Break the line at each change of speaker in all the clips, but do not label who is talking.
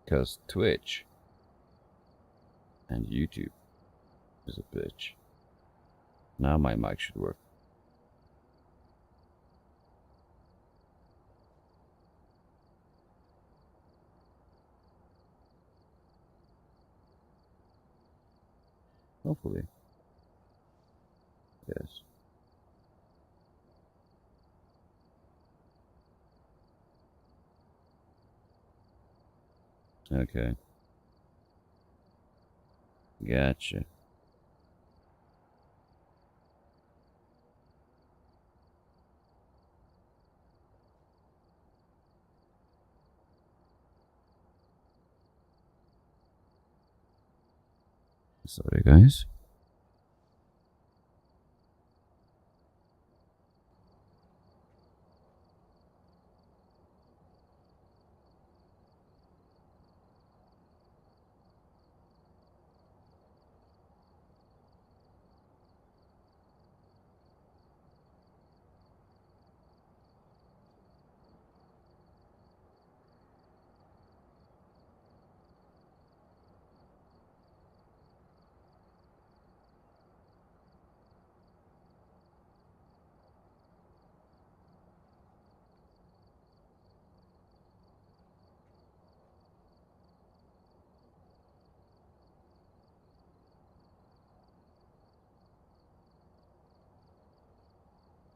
Because Twitch and YouTube is a bitch. Now my mic should work. Hopefully. Yes. Okay. Gotcha. Sorry, guys.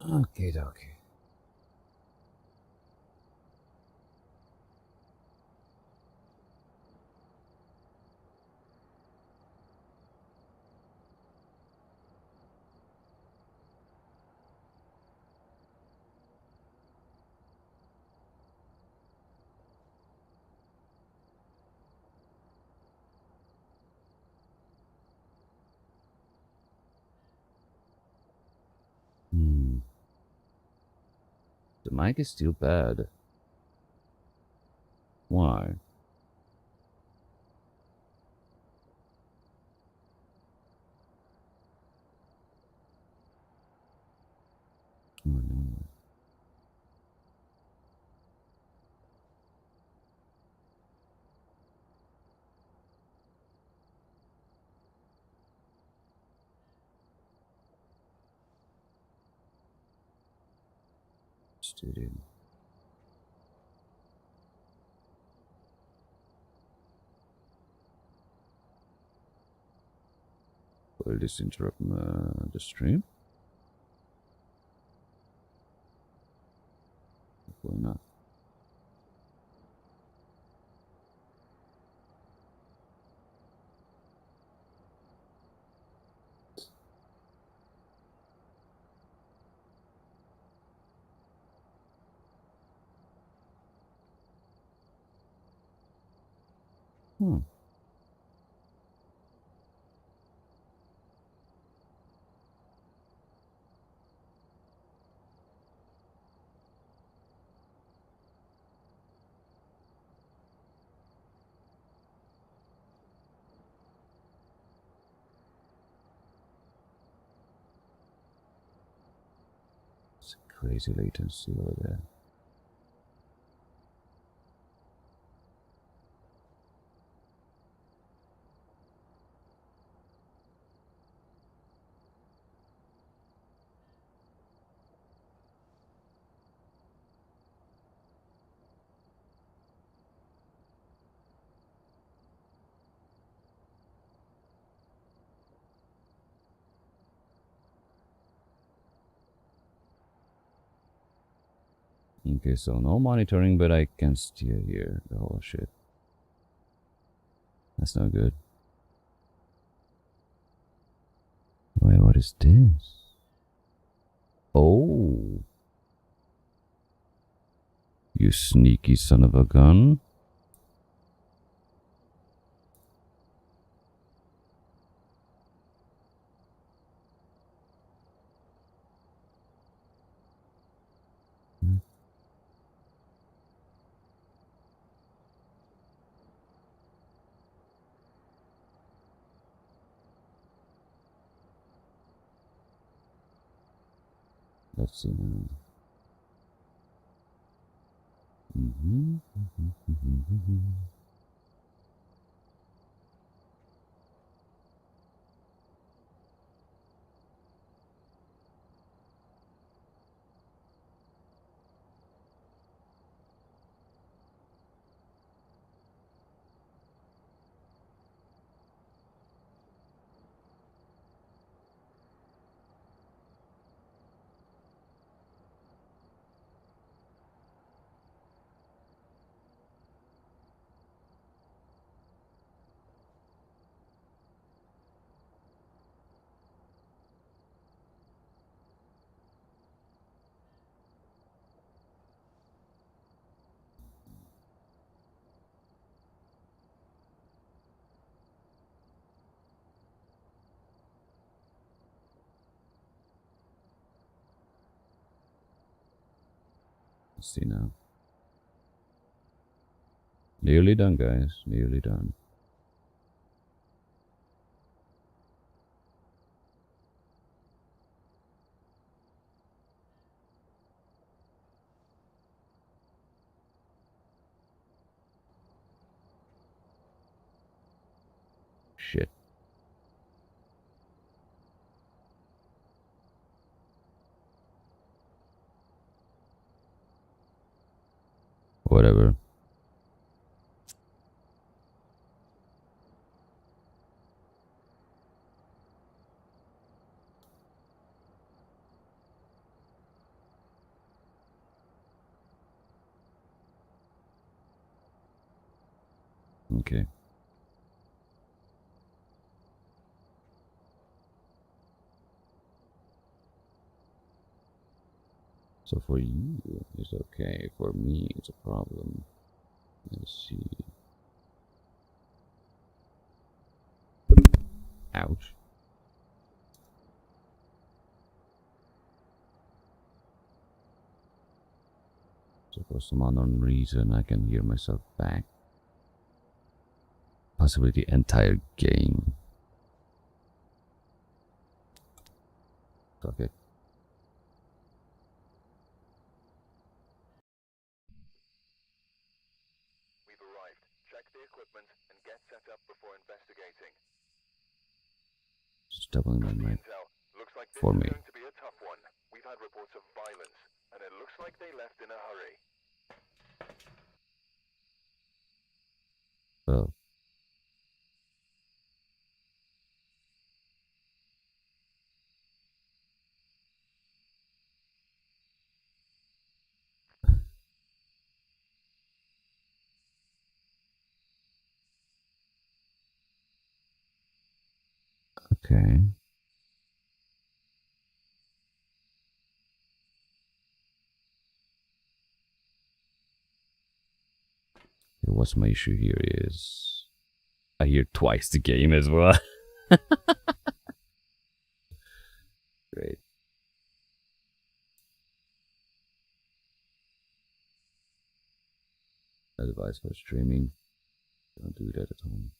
Okay, dokie. The mic is still bad. Why? Oh no. Studio. Will this interrupt the stream? Hopefully not. It's a crazy latency over there. Okay, so no monitoring, but I can still hear the whole shit. That's not good. Wait, what is this? Oh. You sneaky son of a gun. Let's see now. Let's see now. Nearly done, guys. Nearly done. Shit. Whatever. Okay. So for you, it's okay. For me, it's a problem. Let's see. Ouch. So for some unknown reason, I can hear myself back. Possibly the entire game. Fuck it.
We've arrived. Check the equipment and get set up before investigating.
Just doubling my mic
Intel. Looks like this
for
is
me.
going to be a tough one. We've had reports of violence, and it looks like they left in a hurry.
Well, okay. What's my issue here is I hear twice the game as well. Great. Advice for streaming. Don't do that at home.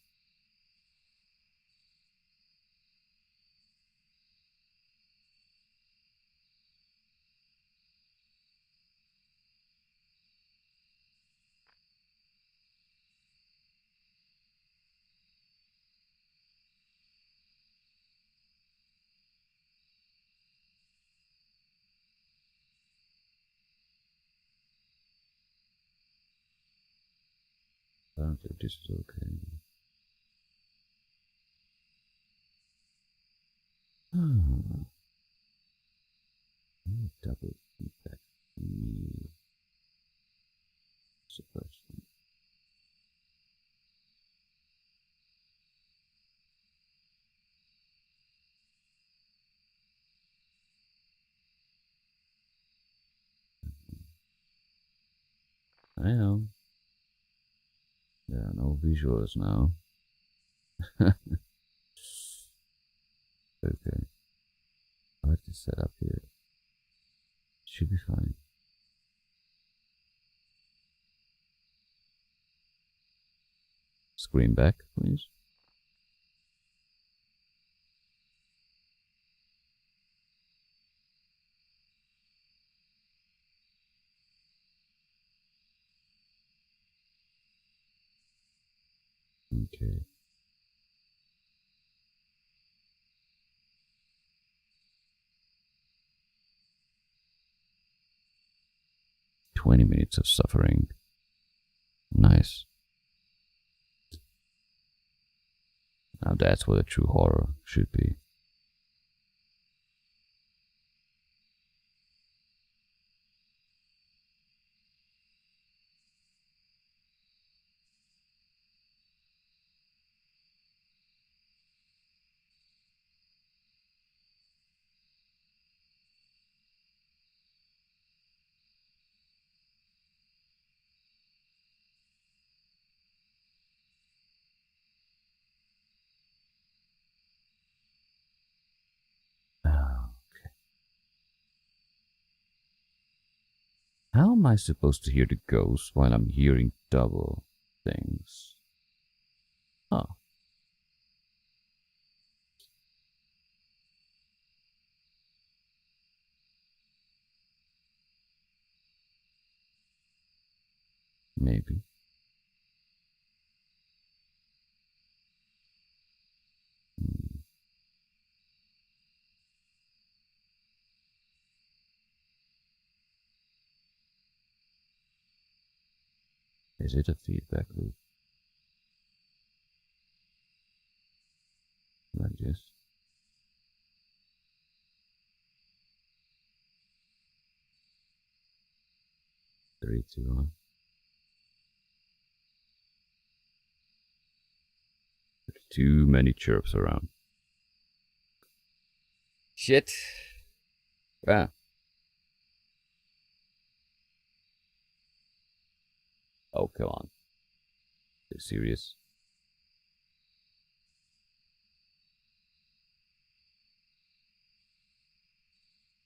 I don't think this is okay. Double feedback. Suppression. I know. There are no visuals now. Okay. Hard to set up here. Should be fine. Screen back, please. Okay. "20 minutes of suffering." Nice. Now that's what a true horror should be. How am I supposed to hear the ghost while I'm hearing double things? Oh. Maybe. Is it a feedback loop? Like this? Three, two, one. There's too many chirps around. Shit. Ah. Oh, come on. Are you serious?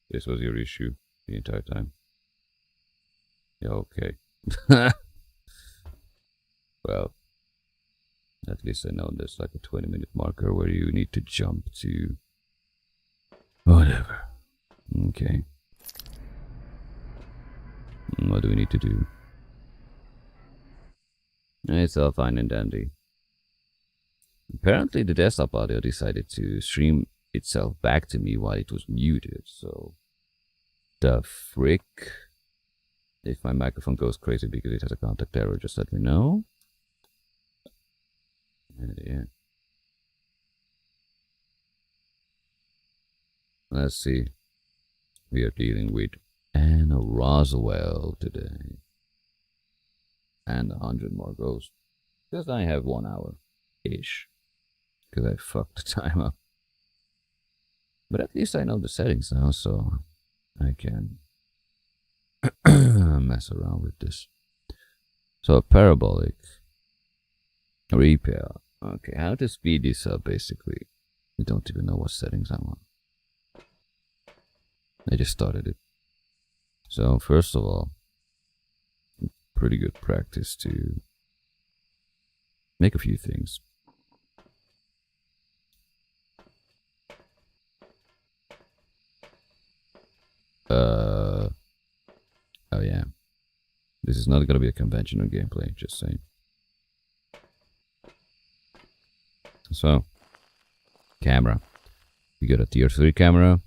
This was your issue the entire time? Yeah, okay. Well, at least I know there's like a 20-minute marker where you need to jump to... Whatever. Okay. What do we need to do? It's all fine and dandy. Apparently the desktop audio decided to stream itself back to me while it was muted, so... The frick? If my microphone goes crazy because it has a contact error, just let me know. Yeah. Let's see. We are dealing with Anna Roswell today. And 100 more ghosts. Because I have 1 hour-ish. Because I fucked the time up. But at least I know the settings now, so I can mess around with this. So a parabolic repair. Okay, how to speed this up basically. I don't even know what settings I'm on. I just started it. So first of all, pretty good practice to make a few things. Oh yeah. This is not gonna be a conventional gameplay, just saying. So, camera. We got a tier 3 camera.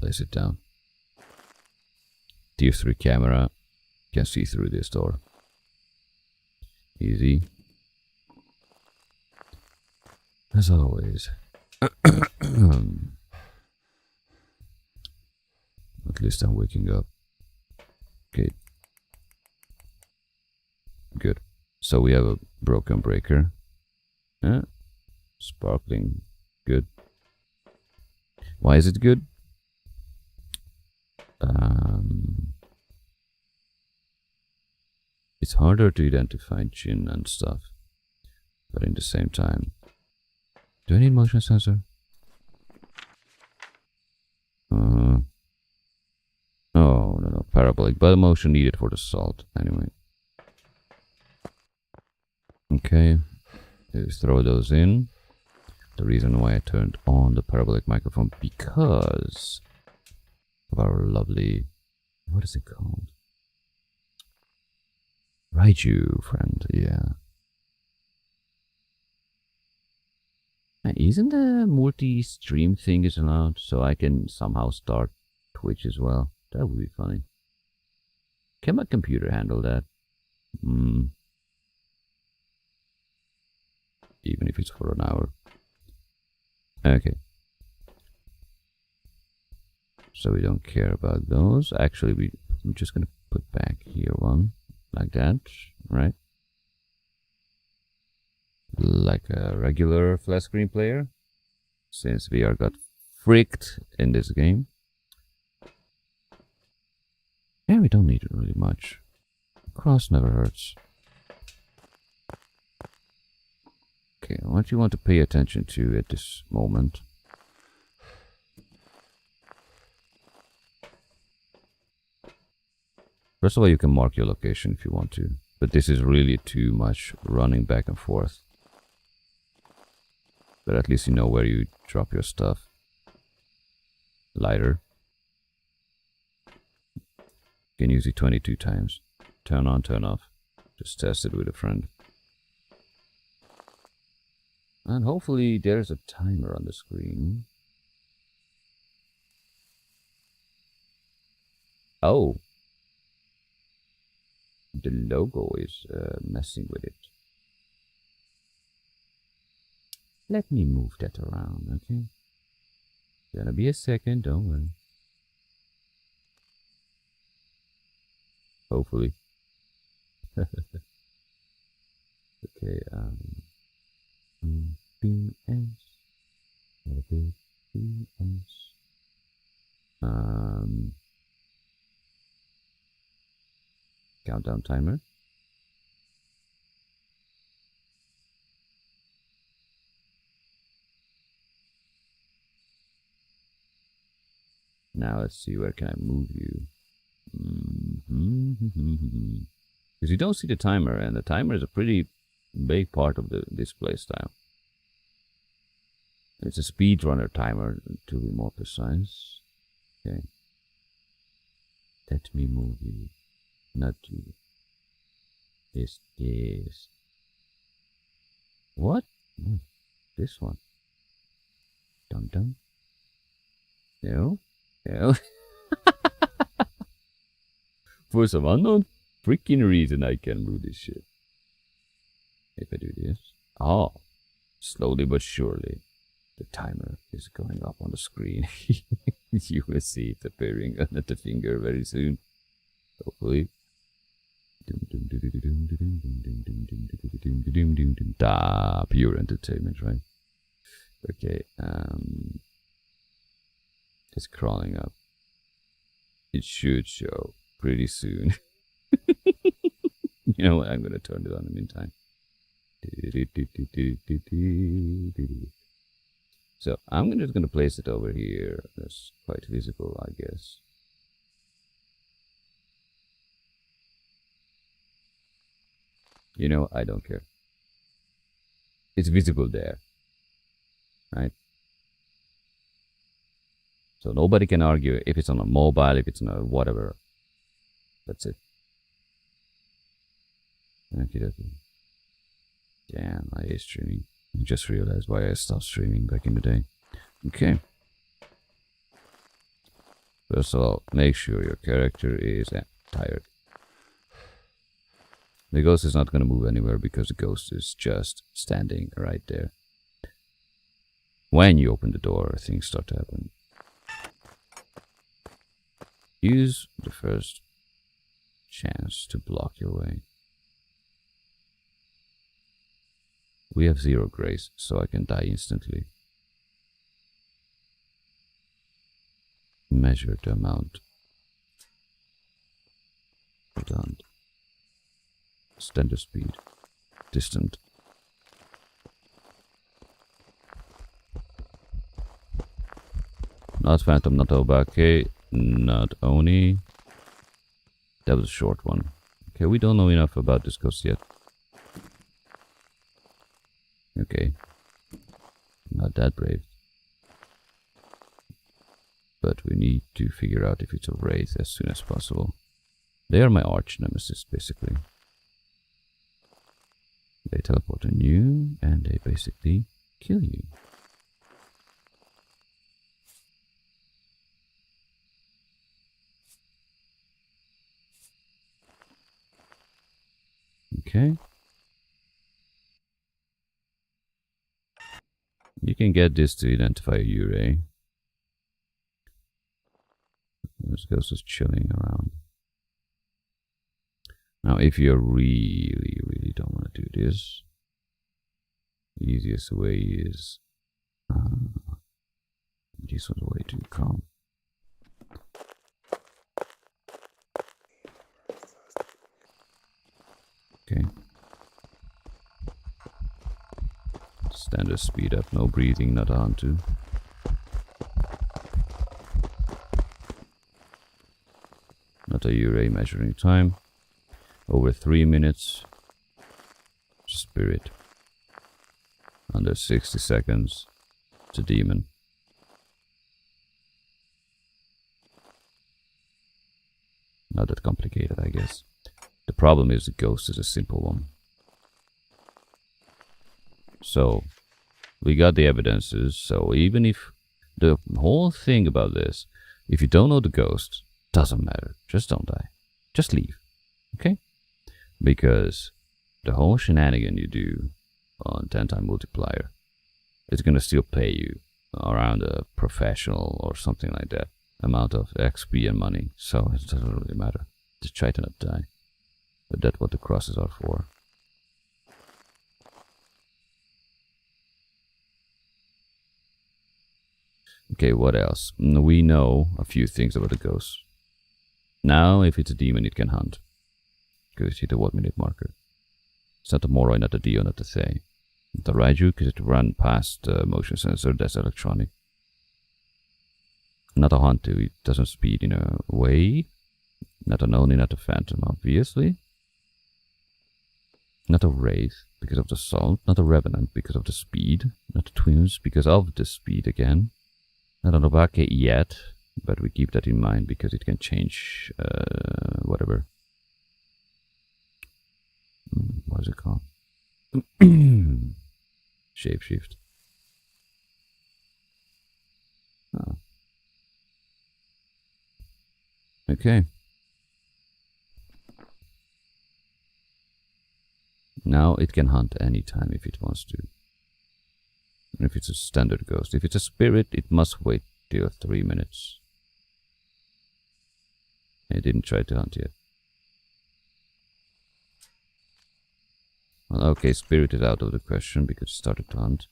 Place it down. Tier 3 camera. You can see through this door. Easy. As always. At least I'm waking up. Okay. Good. So we have a broken breaker. Sparkling. Good. Why is it good? It's harder to identify gin and stuff. But in the same time... Do I need motion sensor? Oh, no. Parabolic. But motion needed for the salt. Anyway. Okay. Let's throw those in. The reason why I turned on the parabolic microphone, because of our lovely, what is it called? Raiju friend, yeah. Isn't the multi-stream thing is allowed, so I can somehow start Twitch as well? That would be funny. Can my computer handle that? Even if it's for an hour. Okay. So we don't care about those. Actually, we're just gonna put back here one. Like that, right? Like a regular flat screen player. Since we got freaked in this game. Yeah, we don't need it really much. Cross never hurts. Okay, what you want to pay attention to at this moment. First of all, you can mark your location if you want to, but this is really too much running back and forth. But at least you know where you drop your stuff. Lighter. You can use it 22 times. Turn on, turn off. Just test it with a friend. And hopefully there's a timer on the screen. Oh. The logo is messing with it. Let me move that around, okay? Gonna be a second, don't worry. Hopefully. Okay, BS. Countdown timer. Now let's see, where can I move you? Because you don't see the timer, and the timer is a pretty big part of the display style. It's a speedrunner timer, to be more precise. Okay. Let me move you. Not you. This. What? This one. Dum dum. No. No. For some unknown freaking reason, I can move this shit. If I do this. Oh. Slowly but surely, the timer is going up on the screen. You will see it appearing under the finger very soon. Hopefully. Pure entertainment, right? Okay, it's crawling up. It should show pretty soon. You know what? I'm gonna turn it on in the meantime. So I'm just gonna place it over here. That's quite visible, I guess. You know, I don't care. It's visible there, right? So nobody can argue if it's on a mobile, if it's on a whatever. That's it. Okay. Damn, I hate streaming. I just realized why I stopped streaming back in the day. Okay. First of all, make sure your character is tired. The ghost is not going to move anywhere because the ghost is just standing right there. When you open the door, things start to happen. Use the first chance to block your way. We have 0 grace, so I can die instantly. Measure the amount. Done. Standard speed. Distant. Not Phantom, not Obake, not Oni. That was a short one. Okay, we don't know enough about this ghost yet. Okay. Not that brave. But we need to figure out if it's a wraith as soon as possible. They are my arch nemesis, basically. They teleport on you, and they basically kill you. Okay. You can get this to identify a Yurei. This ghost is chilling around. Now, if you really don't want to do this, the easiest way is... this one's way too calm. Okay. Standard speed up, no breathing, not on to. Not multi-array measuring time. Over 3 minutes. Spirit. Under 60 seconds. It's a demon. Not that complicated, I guess. The problem is the ghost is a simple one. So, we got the evidences, so even if the whole thing about this, if you don't know the ghost, doesn't matter. Just don't die. Just leave. Okay? Because the whole shenanigan you do on 10-time multiplier is gonna still pay you around a professional or something like that amount of XP and money. So it doesn't really matter. Just try to not die. But that's what the crosses are for. Okay, what else? We know a few things about the ghost. Now, if it's a demon, it can hunt. Because it's hit a 1 minute marker. It's not a Moroi, not a Dio, not a Thay. Not a Raiju, because it run past the motion sensor, that's electronic. Not a Hantu, it doesn't speed in a way. Not a Noni, not a Phantom, obviously. Not a Wraith, because of the salt. Not a Revenant, because of the speed. Not a Twins, because of the speed again. Not an Obake yet, but we keep that in mind because it can change whatever. What is it called? Shapeshift. Oh. Okay. Now it can hunt anytime if it wants to. If it's a standard ghost. If it's a spirit, it must wait till 3 minutes. It didn't try to hunt yet. Well, okay, spirit is out of the question because it started to hunt.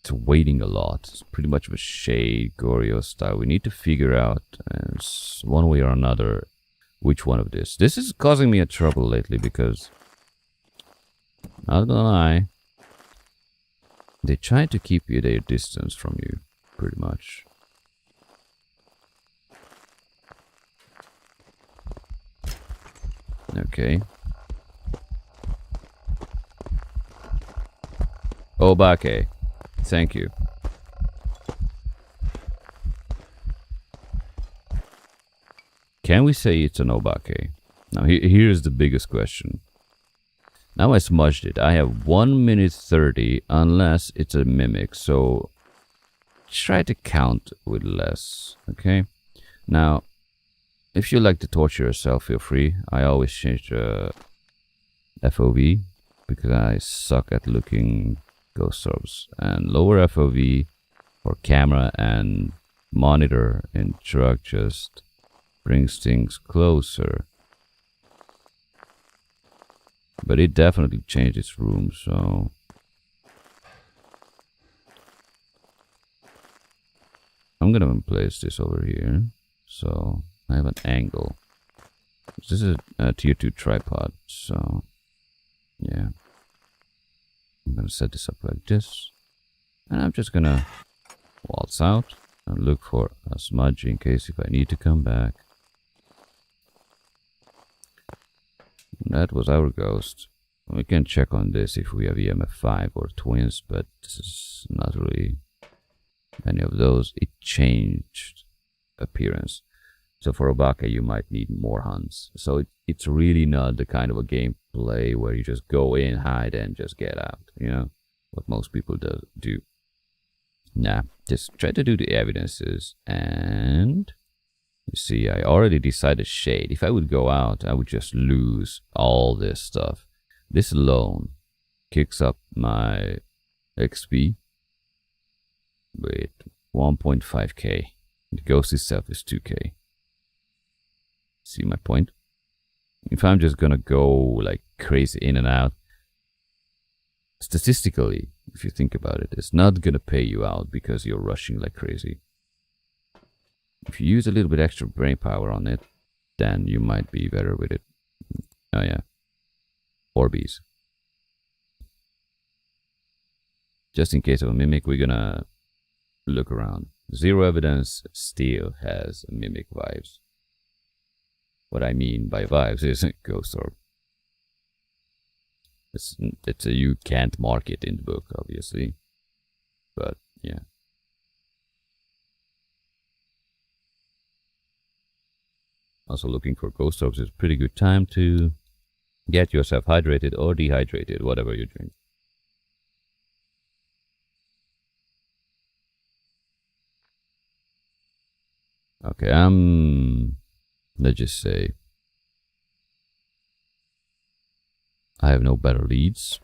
It's waiting a lot. It's pretty much of a Shade, Goryo style. We need to figure out one way or another which one of this. This is causing me a trouble lately because, not gonna lie, they try to keep you their distance from you, pretty much. Okay. Obake. Thank you. Can we say it's an Obake? Now here's the biggest question. Now I smudged it. I have 1 minute 30 unless it's a mimic. So try to count with less. Okay. Now, if you like to torture yourself, feel free. I always change the FOV because I suck at looking ghost orbs. And lower FOV for camera and monitor in truck just brings things closer. But it definitely changed its room, so I'm gonna place this over here so I have an angle. This is a tier 2 tripod, so yeah. I'm gonna set this up like this, and I'm just gonna waltz out and look for a smudge in case if I need to come back. That was our ghost. We can check on this if we have EMF5 or twins, but this is not really any of those. It changed appearance. So for Obake, you might need more hunts. So it's really not the kind of a gameplay where you just go in, hide, and just get out. You know, what most people do. Nah, just try to do the evidences. And you see, I already decided Shade. If I would go out, I would just lose all this stuff. This alone kicks up my XP with 1.5k. The ghost itself is 2k. See my point? If I'm just gonna go like crazy in and out, statistically, if you think about it, it's not gonna pay you out because you're rushing like crazy. If you use a little bit extra brain power on it, then you might be better with it. Oh yeah. Orbeez. Just in case of a mimic, we're gonna look around. Zero evidence still has mimic vibes. What I mean by vibes is ghost orb. It's a you can't mark it in the book, obviously. But yeah. Also looking for ghost orbs is a pretty good time to get yourself hydrated or dehydrated, whatever you drink. Okay, let's just say I have no better leads.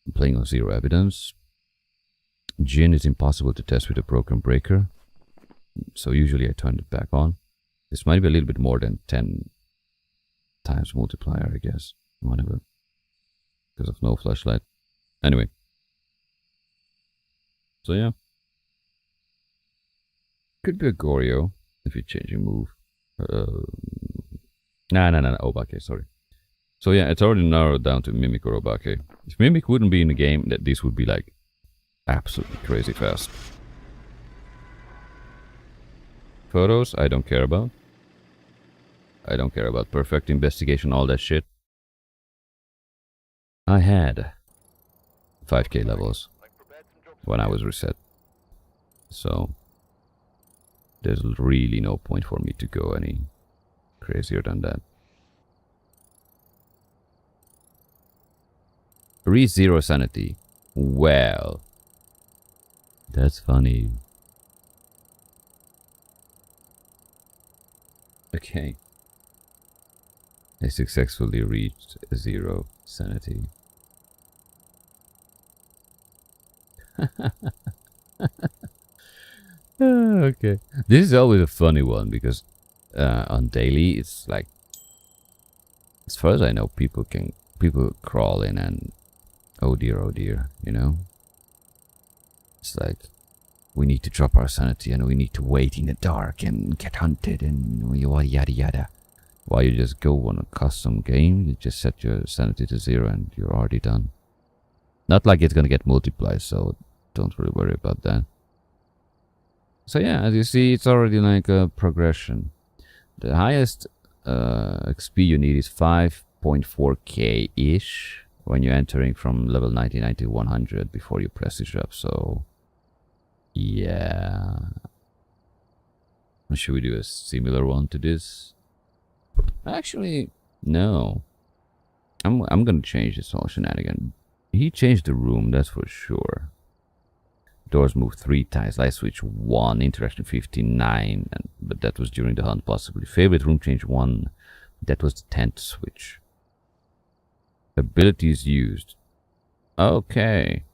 I'm playing on zero evidence. Jinn is impossible to test with a broken breaker, so usually I turn it back on. This might be a little bit more than 10 times multiplier, I guess. Whatever. Because of no flashlight. Anyway. So yeah. Could be a Goryo if you change your move. No. Obake, sorry. So yeah, it's already narrowed down to Mimic or Obake. If Mimic wouldn't be in the game, that this would be like absolutely crazy fast. Photos, I don't care about. I don't care about perfect investigation, all that shit. I had 5k levels when I was reset. So there's really no point for me to go any crazier than that. Reach 0 sanity. Well, that's funny. Okay. I successfully reached 0 sanity. Okay. This is always a funny one because on daily it's like, as far as I know, people crawl in and oh dear, you know? It's like, we need to drop our sanity and we need to wait in the dark and get hunted and yada yada. While you just go on a custom game, you just set your sanity to 0 and you're already done. Not like it's gonna get multiplied, so don't really worry about that. So yeah, as you see, it's already like a progression. The highest XP you need is 5.4k-ish when you're entering from level 99 to 100 before you press it up, so yeah. Should we do a similar one to this? Actually, no. I'm gonna change this whole shenanigan. He changed the room, that's for sure. Doors move 3 times, light switch 1, interaction 59, but that was during the hunt possibly. Favorite room change 1, that was the 10th switch. Abilities used. Okay.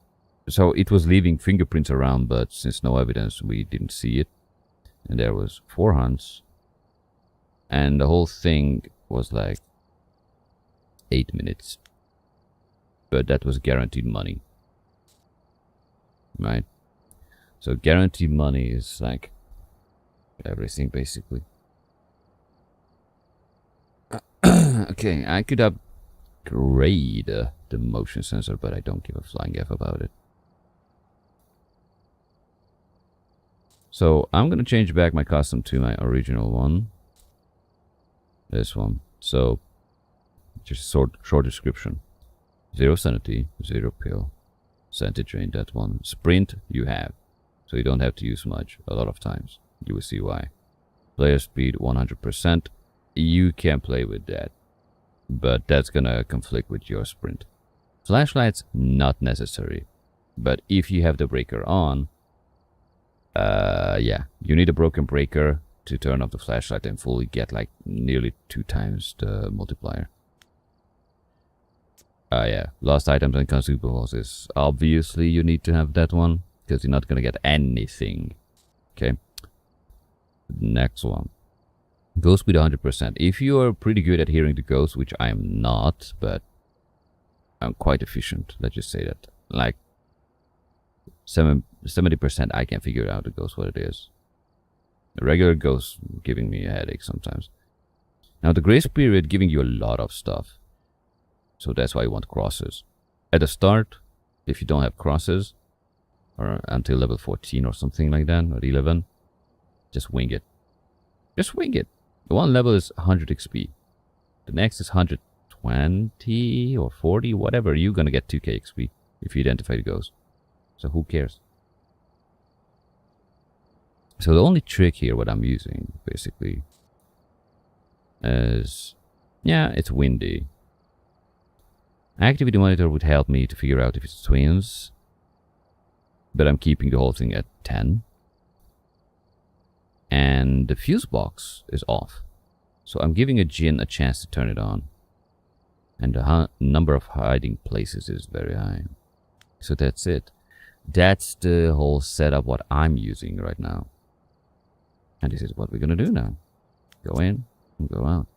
So it was leaving fingerprints around, but since no evidence, we didn't see it. And there was 4 hunts. And the whole thing was like 8 minutes. But that was guaranteed money. Right? So guaranteed money is like everything basically. Okay, I could upgrade the motion sensor, but I don't give a flying F about it. So I'm gonna change back my custom to my original one. This one. So just short description. 0 sanity, 0 pill. Sanity drain, that one. Sprint you have. So you don't have to use much a lot of times. You will see why. Player speed 100%. You can play with that. But that's gonna conflict with your sprint. Flashlights not necessary. But if you have the breaker on, yeah, you need a broken breaker to turn off the flashlight and fully get like nearly 2 times the multiplier. Yeah, lost items and consumables is obviously you need to have that one because you're not gonna get anything. Okay. Next one. Ghost speed 100%. If you are pretty good at hearing the ghost, which I am not, but I'm quite efficient. Let's just say that. Like 70% I can figure out the ghost what it is. The regular ghost giving me a headache sometimes. Now the grace period giving you a lot of stuff. So that's why you want crosses. At the start, if you don't have crosses, or until level 14 or something like that, or 11, just wing it. Just wing it. The one level is 100 XP. The next is 120 or 40, whatever. You're gonna get 2k XP if you identify the ghost. So who cares? So the only trick here, what I'm using, basically, is, yeah, it's windy. Activity monitor would help me to figure out if it's twins, but I'm keeping the whole thing at 10. And the fuse box is off. So I'm giving a Jinn a chance to turn it on. And the number of hiding places is very high. So that's it. That's the whole setup what I'm using right now. And this is what we're gonna do now. Go in and go out.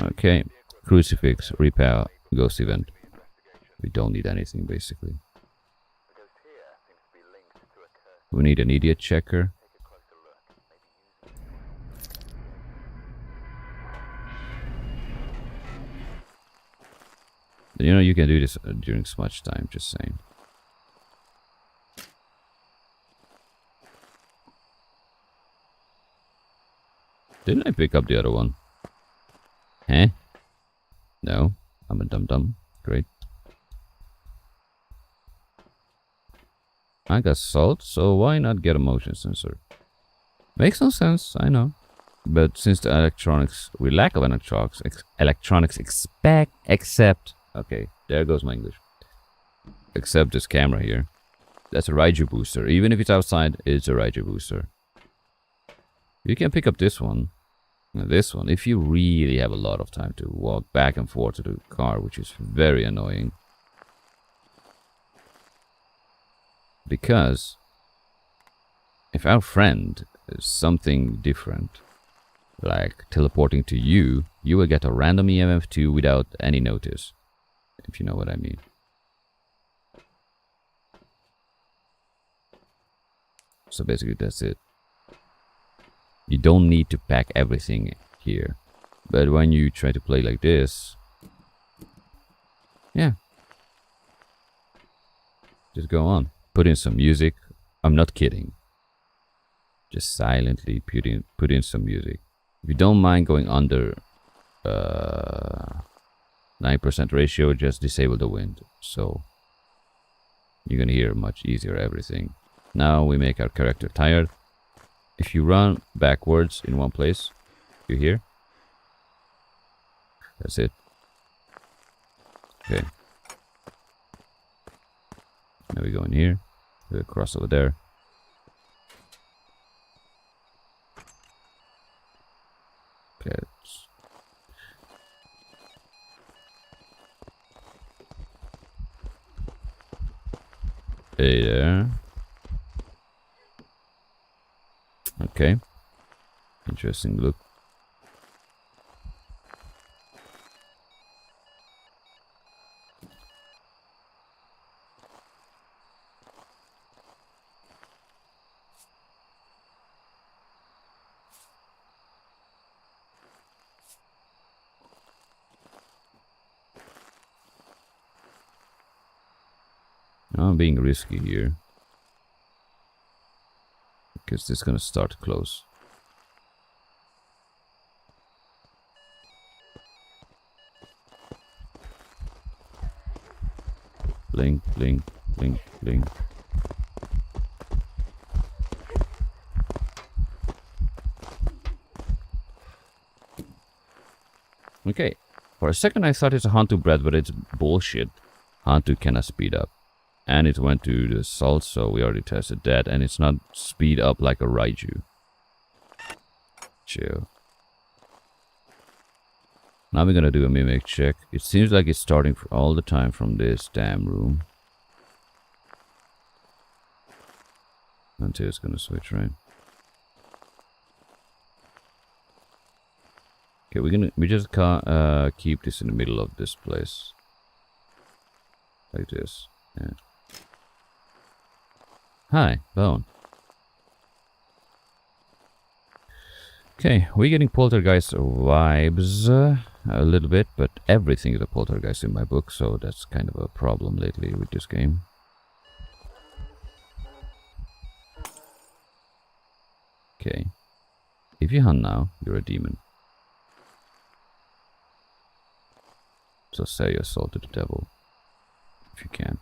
Okay. Crucifix, repair, ghost event. We don't need anything basically. We need an idiot checker. You know, you can do this during smudge time, just saying. Didn't I pick up the other one? Huh? No, I'm a dum-dum. Great. I got salt, so why not get a motion sensor? Makes no sense, I know. But since the electronics, with lack of electronics except, okay, there goes my English. Except this camera here. That's a Raiju booster. Even if it's outside, it's a Raiju booster. You can pick up this one. And this one, if you really have a lot of time to walk back and forth to the car, which is very annoying. Because if our friend is something different, like teleporting to you, you will get a random EMF2 without any notice. If you know what I mean. So basically that's it. You don't need to pack everything here. But when you try to play like this, yeah, just go on. Put in some music. I'm not kidding. Just silently put in some music. If you don't mind going under 9% ratio, just disable the wind. So you're gonna hear much easier everything. Now we make our character tired. If you run backwards in one place, you hear? That's it. Okay. Now we go in here. We'll cross over there. Okay. Hey there. Okay. Interesting look. I'm being risky here. Because this is gonna start close. Blink, blink, blink, blink. Okay. For a second I thought it's a Hantu breath, but it's bullshit. Hantu cannot speed up. And it went to the salt, so we already tested that. And it's not speed up like a Raiju. Chill. Now we're gonna do a mimic check. It seems like it's starting for all the time from this damn room. Until it's gonna switch, right? Okay, we just keep this in the middle of this place. Like this. Yeah. Hi, Bone. Okay, we're getting poltergeist vibes a little bit, but everything is a poltergeist in my book, so that's kind of a problem lately with this game. Okay, if you hunt now, you're a demon. So say your soul to the devil, if you can.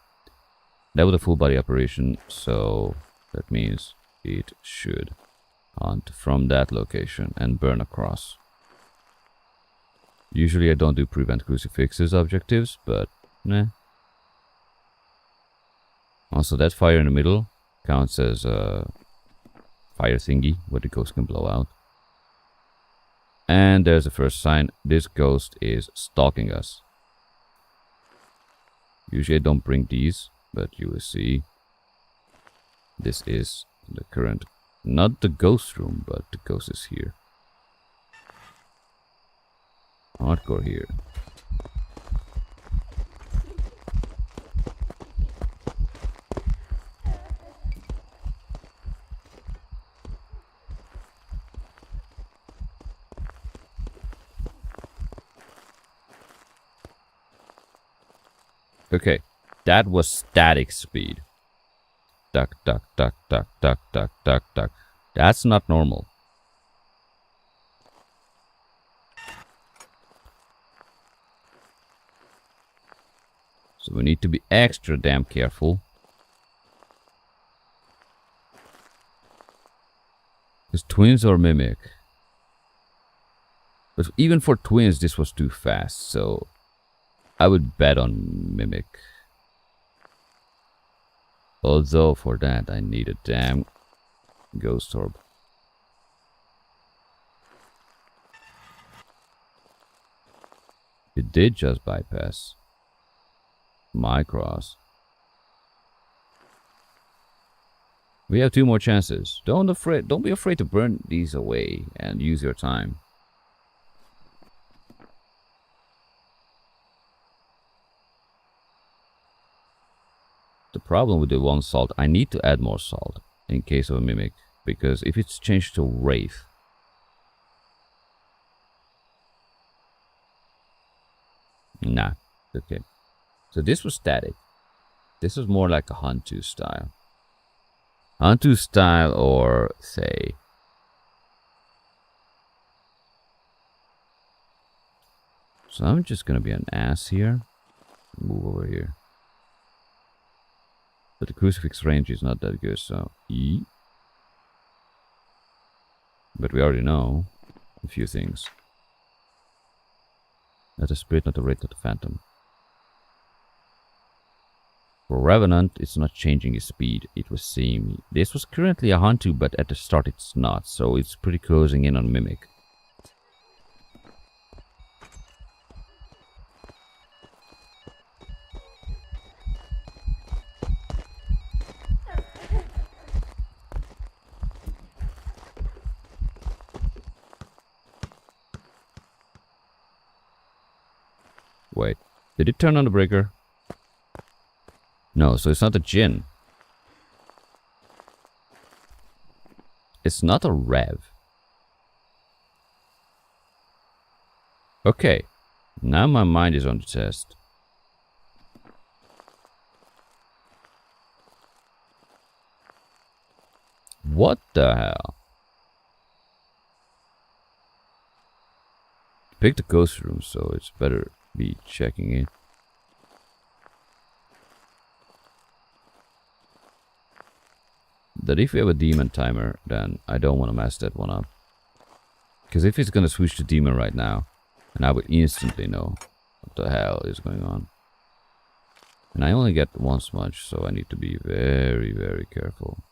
That was a full body operation, so that means it should hunt from that location and burn across. Usually I don't do prevent crucifixes objectives, but nah. Also that fire in the middle counts as a fire thingy where the ghost can blow out. And there's the first sign. This ghost is stalking us. Usually I don't bring these, but you will see. This is the current, not the ghost room, but the ghost is here. Hardcore here. Okay, that was static speed. Duck, duck, duck, duck, duck, duck, duck, duck. That's not normal. So we need to be extra damn careful. Because twins or mimic. But even for twins this was too fast, so I would bet on mimic. Although for that I need a damn ghost orb. It did just bypass my cross. We have 2 more chances. Don't be afraid to burn these away and use your time. The problem with the 1 salt, I need to add more salt in case of a mimic, because if it's changed to wraith, nah, okay. So this was static. This was more like a Hantu style. Hantu style, or say so I'm just gonna be an ass here. Move over here. But the crucifix range is not that good, so E. But we already know a few things. Not the spirit, not the wraith, not the phantom. For Revenant, it's not changing its speed, it was same. This was currently a Hantu, but at the start it's not, so it's pretty closing in on Mimic. Wait, did it turn on the breaker? No, so it's not a Jinn. It's not a Rev. Okay, now my mind is on the test. What the hell? Pick the ghost room, so it's better be checking it. That if we have a demon timer, then I don't want to mess that one up. Because if it's gonna switch to demon right now, and I will instantly know what the hell is going on. And I only get one smudge, so I need to be very, very careful.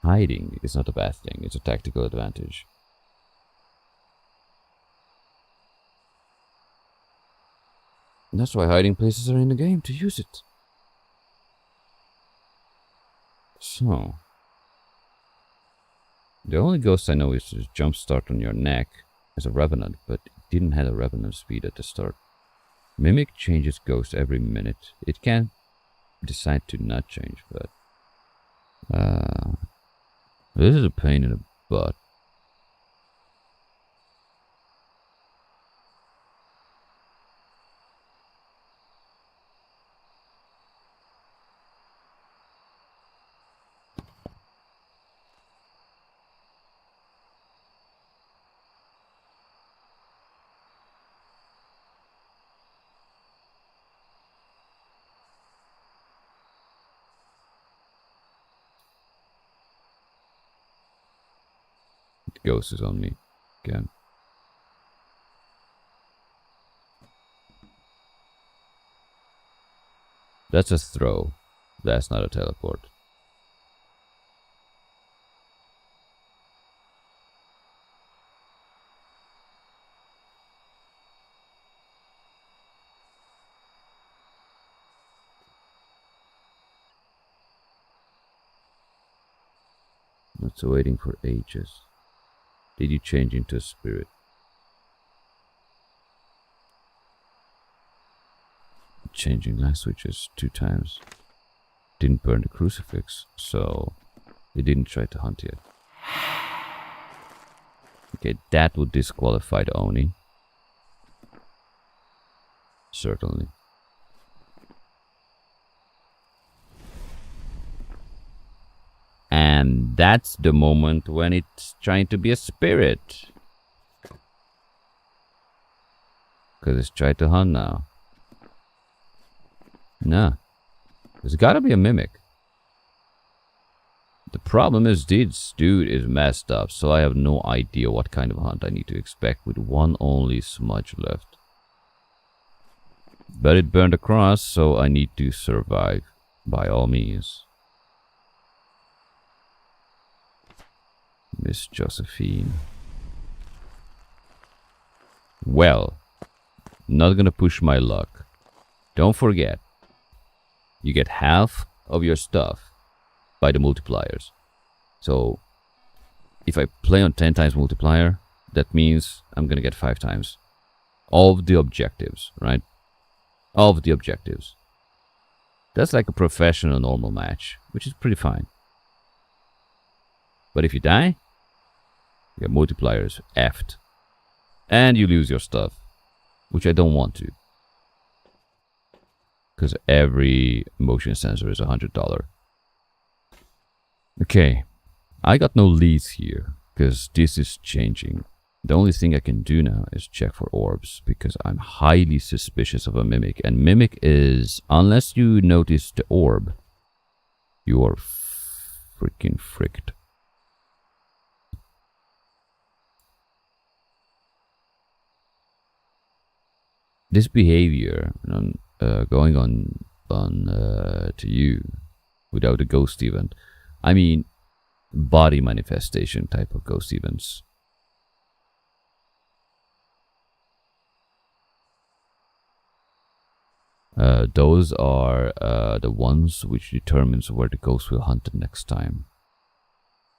Hiding is not a bad thing, it's a tactical advantage. That's why hiding places are in the game, to use it. So, the only ghost I know is to jump start on your neck as a revenant, but it didn't have a revenant speed at the start. Mimic changes ghost every minute. It can decide to not change, but this is a pain in the butt. The ghost is on me again. That's a throw. That's not a teleport. That's waiting for ages. Did you change into a spirit? Changing light switches 2 times. Didn't burn the crucifix, so it didn't try to hunt yet. Okay, that would disqualify the Oni. Certainly. And that's the moment when it's trying to be a spirit. Because it's trying to hunt now. Nah. There's gotta be a mimic. The problem is this dude is messed up, so I have no idea what kind of hunt I need to expect with one only smudge left. But it burned across, so I need to survive by all means. Miss Josephine. Well, not gonna push my luck. Don't forget, you get half of your stuff by the multipliers. So, if I play on 10 times multiplier, that means I'm gonna get 5 times. All of the objectives, right? All of the objectives. That's like a professional normal match, which is pretty fine. But if you die, your multipliers effed. And you lose your stuff, which I don't want to. Because every motion sensor is $100. Okay, I got no leads here, because this is changing. The only thing I can do now is check for orbs, because I'm highly suspicious of a mimic. And mimic is, unless you notice the orb, you are freaking fricked. This behavior, going on to you, without a ghost event, I mean, body manifestation type of ghost events. Those are the ones which determines where the ghost will hunt the next time.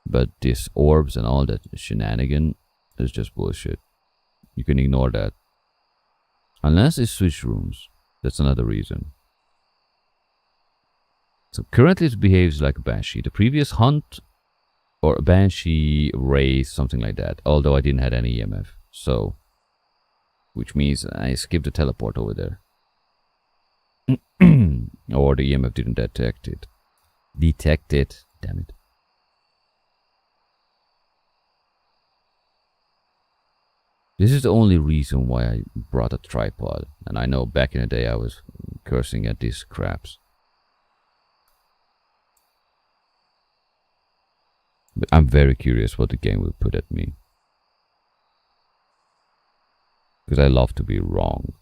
But these orbs and all that shenanigan is just bullshit. You can ignore that. Unless it's switch rooms. That's another reason. So currently it behaves like a banshee. The previous hunt, or a banshee race, something like that. Although I didn't have any EMF. So, which means I skipped the teleport over there. Or the EMF didn't detect it. Damn it. This is the only reason why I brought a tripod. And I know back in the day I was cursing at these craps. But I'm very curious what the game will put at me. Because I love to be wrong.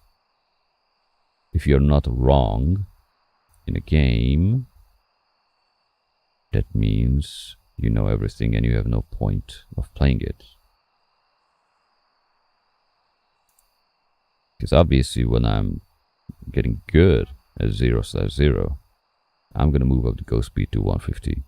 If you're not wrong in a game, that means you know everything and you have no point of playing it. Because obviously when I'm getting good at 0/0, I'm gonna move up the ghost speed to 150.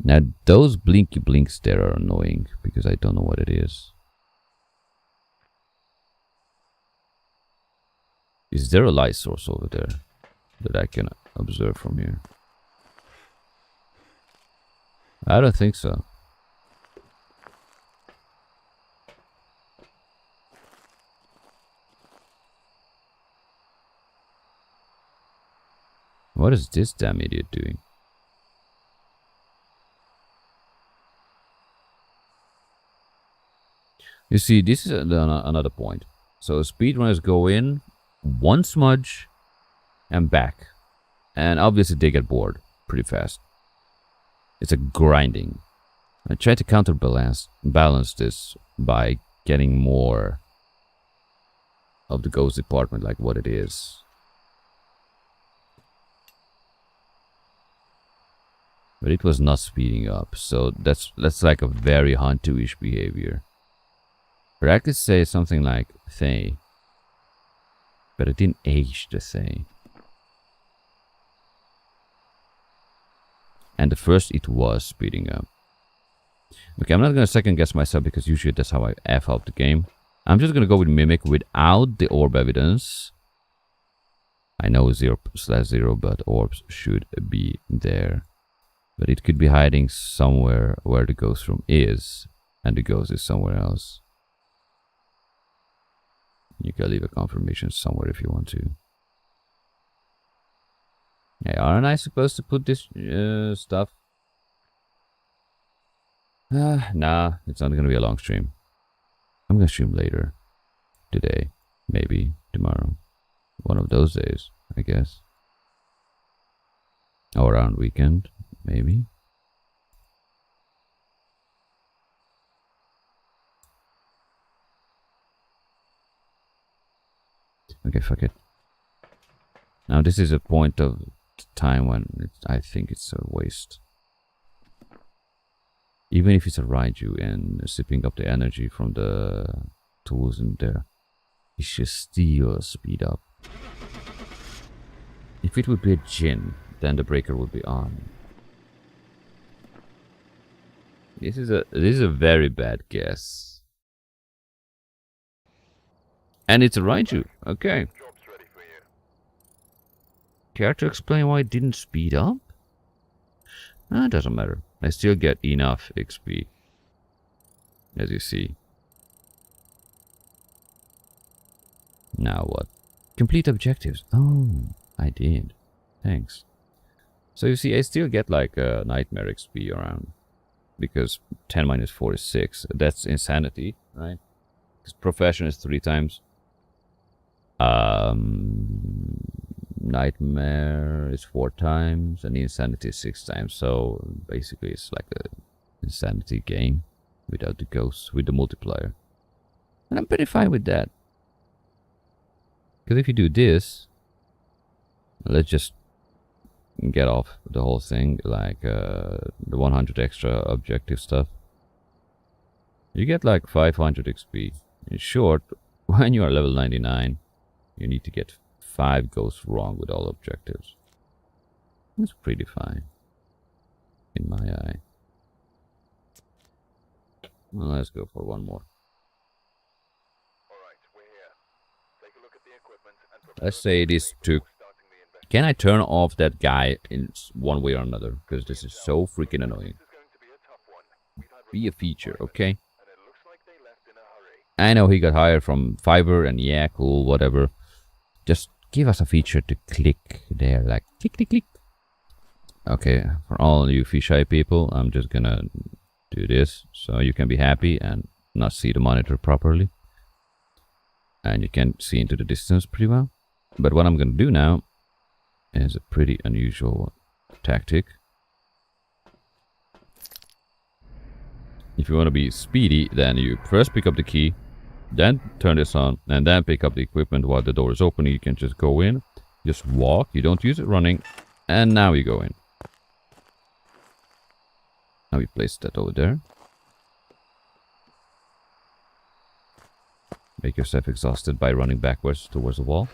Now those blinky blinks there are annoying because I don't know what it is. Is there a light source over there that I can observe from here? I don't think so. What is this damn idiot doing? You see, this is another point. So speedrunners go in, one smudge, and back. And obviously they get bored pretty fast. It's a grinding. I try to counterbalance this by getting more of the ghost department like what it is. But it was not speeding up, so that's like a very Huntu-ish behavior. Or I could say something like Thay, but it didn't age the Thay. And the first it was speeding up. Okay, I'm not gonna second guess myself because usually that's how I F up the game. I'm just gonna go with Mimic without the orb evidence. I know 0/0, but orbs should be there. But it could be hiding somewhere where the ghost room is, and the ghost is somewhere else. You can leave a confirmation somewhere if you want to. Hey, aren't I supposed to put this stuff? Nah, it's not gonna be a long stream. I'm gonna stream later. Today, maybe tomorrow. One of those days, I guess. Or around weekend. Maybe. Okay, fuck it. Now this is a point of time when I think it's a waste. Even if it's a Raiju and sipping up the energy from the tools in there, it should still speed up. If it would be a Jinn, then the breaker would be on. This is a very bad guess. And it's a Raiju. Okay. Care to explain why it didn't speed up? It doesn't matter. I still get enough XP. As you see. Now what? Complete objectives. Oh, I did. Thanks. So you see, I still get like a nightmare XP around. Because 10 minus 4 is 6. That's insanity, right? Because profession is 3 times. Nightmare is 4 times. And insanity is 6 times. So basically it's like a insanity game. Without the ghosts. With the multiplier. And I'm pretty fine with that. Because if you do this. Let's just get off the whole thing, like the 100 extra objective stuff. You get like 500 XP. In short, when you are level 99, you need to get 5 ghosts wrong with all objectives. That's pretty fine, in my eye. Well, let's go for one more.
Alright, we're here. Take a look at the equipment and
Let's say it is to... Can I turn off that guy in one way or another? Because this is so freaking annoying. Be a feature, okay? I know he got hired from Fiverr and yeah, cool, whatever. Just give us a feature to click there, like click, click, click. Okay, for all you fisheye people, I'm just gonna do this so you can be happy and not see the monitor properly. And you can see into the distance pretty well. But what I'm gonna do now is a pretty unusual tactic. If you want to be speedy, then you first pick up the key, then turn this on, and then pick up the equipment while the door is open. You can just go in, just walk, you don't use it running, and now you go in. Now we place that over there. Make yourself exhausted by running backwards towards the wall,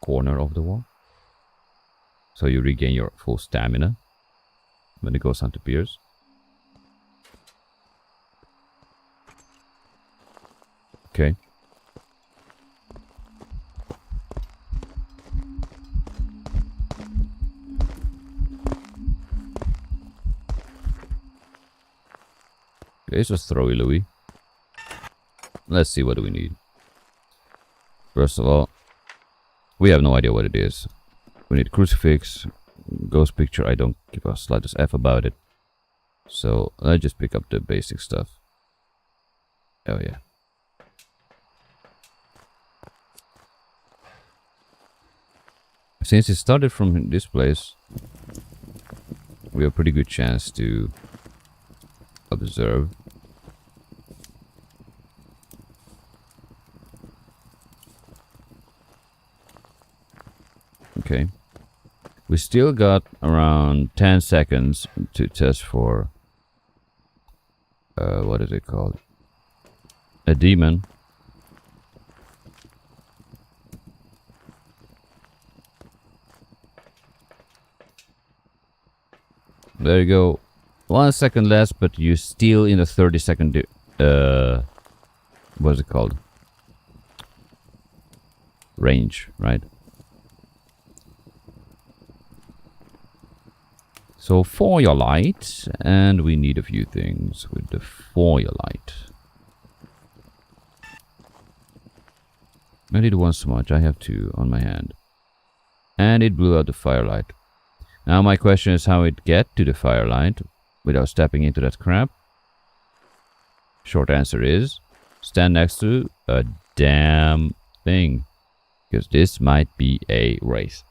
corner of the wall. So you regain your full stamina when the ghost hunt appears. Okay. Okay, so throw Louis. Let's see what do we need. First of all, we have no idea what it is. We need crucifix, ghost picture. I don't give a slightest F about it. So let's just pick up the basic stuff. Oh yeah. Since it started from this place, we have a pretty good chance to observe. Okay. We still got around 10 seconds to test for what is it called? A demon. There you go. 1 second less, but you're still in the 30-second what is it called? Range, right? So foil light, and we need a few things with the foil light. I need one smudge. I have 2 on my hand. And it blew out the firelight. Now my question is how it get to the firelight without stepping into that crap. Short answer is stand next to a damn thing. Because this might be a race.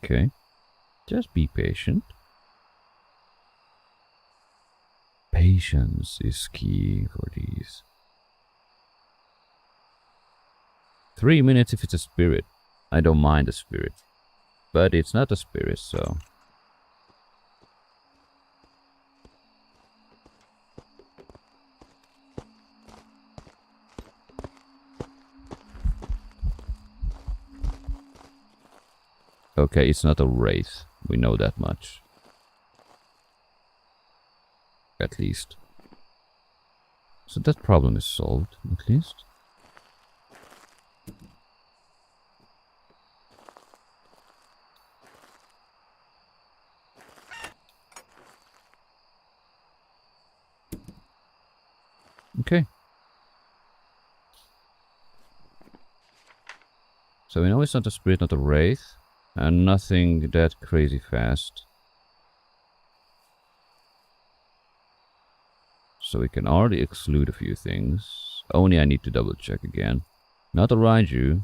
Okay, just be patient. Patience is key for these. 3 minutes if it's a spirit. I don't mind a spirit. But it's not a spirit, so... Okay, it's not a wraith. We know that much. At least. So that problem is solved, at least. Okay. So we know it's not a spirit, not a wraith. And nothing that crazy fast. So we can already exclude a few things. Only I need to double check again. Not a Raiju.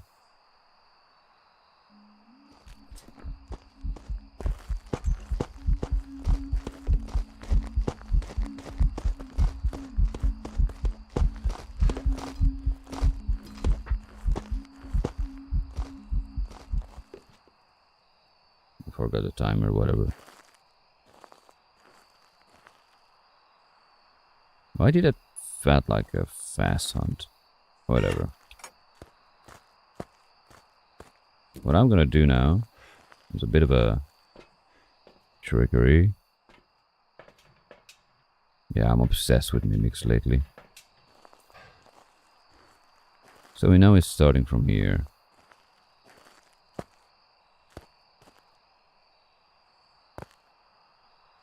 Forgot the timer, whatever. Why did it felt like a fast hunt? Whatever. What I'm gonna do now is a bit of a trickery. Yeah, I'm obsessed with mimics lately. So we know it's starting from here.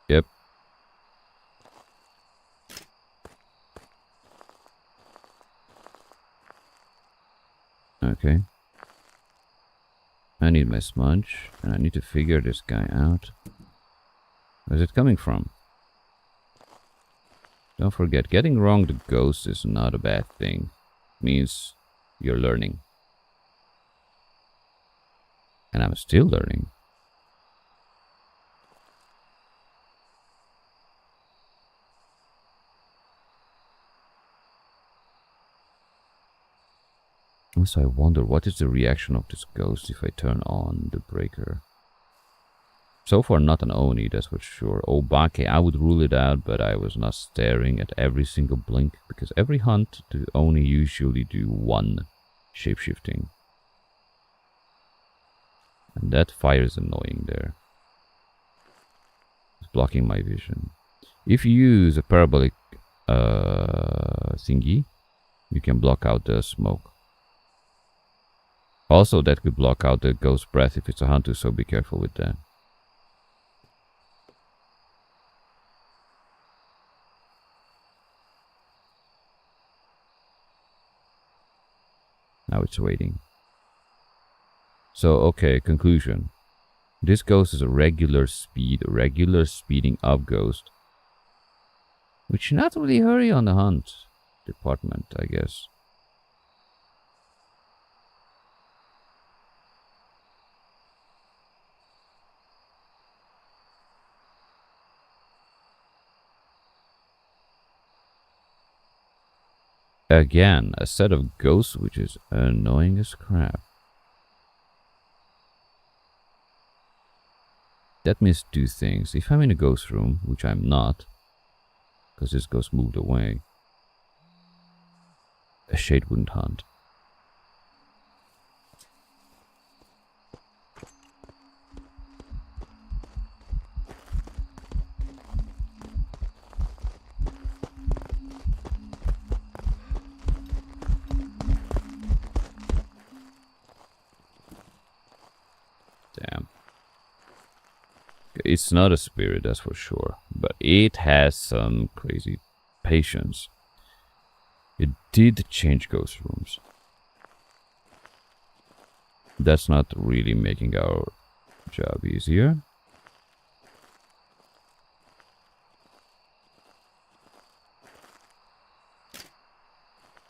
Yep. Okay. I need my smudge, and I need to figure this guy out. Where's it coming from? Don't forget, getting wrong the ghost is not a bad thing. It means you're learning. And I'm still learning. So I wonder what is the reaction of this ghost if I turn on the breaker. So far, not an Oni, that's for sure. Obake, I would rule it out, but I was not staring at every single blink, because every hunt, the Oni usually do one shapeshifting. And that fire is annoying there. It's blocking my vision. If you use a parabolic thingy, you can block out the smoke. Also, that could block out the ghost breath if it's a hunter, so be careful with that. Now it's waiting. So, okay, conclusion. This ghost is a regular speeding up ghost. Which should not really hurry on the hunt department, I guess. Again, a set of ghosts which is annoying as crap. That means two things. If I'm in a ghost room, which I'm not, because this ghost moved away, a shade wouldn't hunt. Damn. It's not a spirit, that's for sure, but it has some crazy patience. It did change ghost rooms. That's not really making our job easier.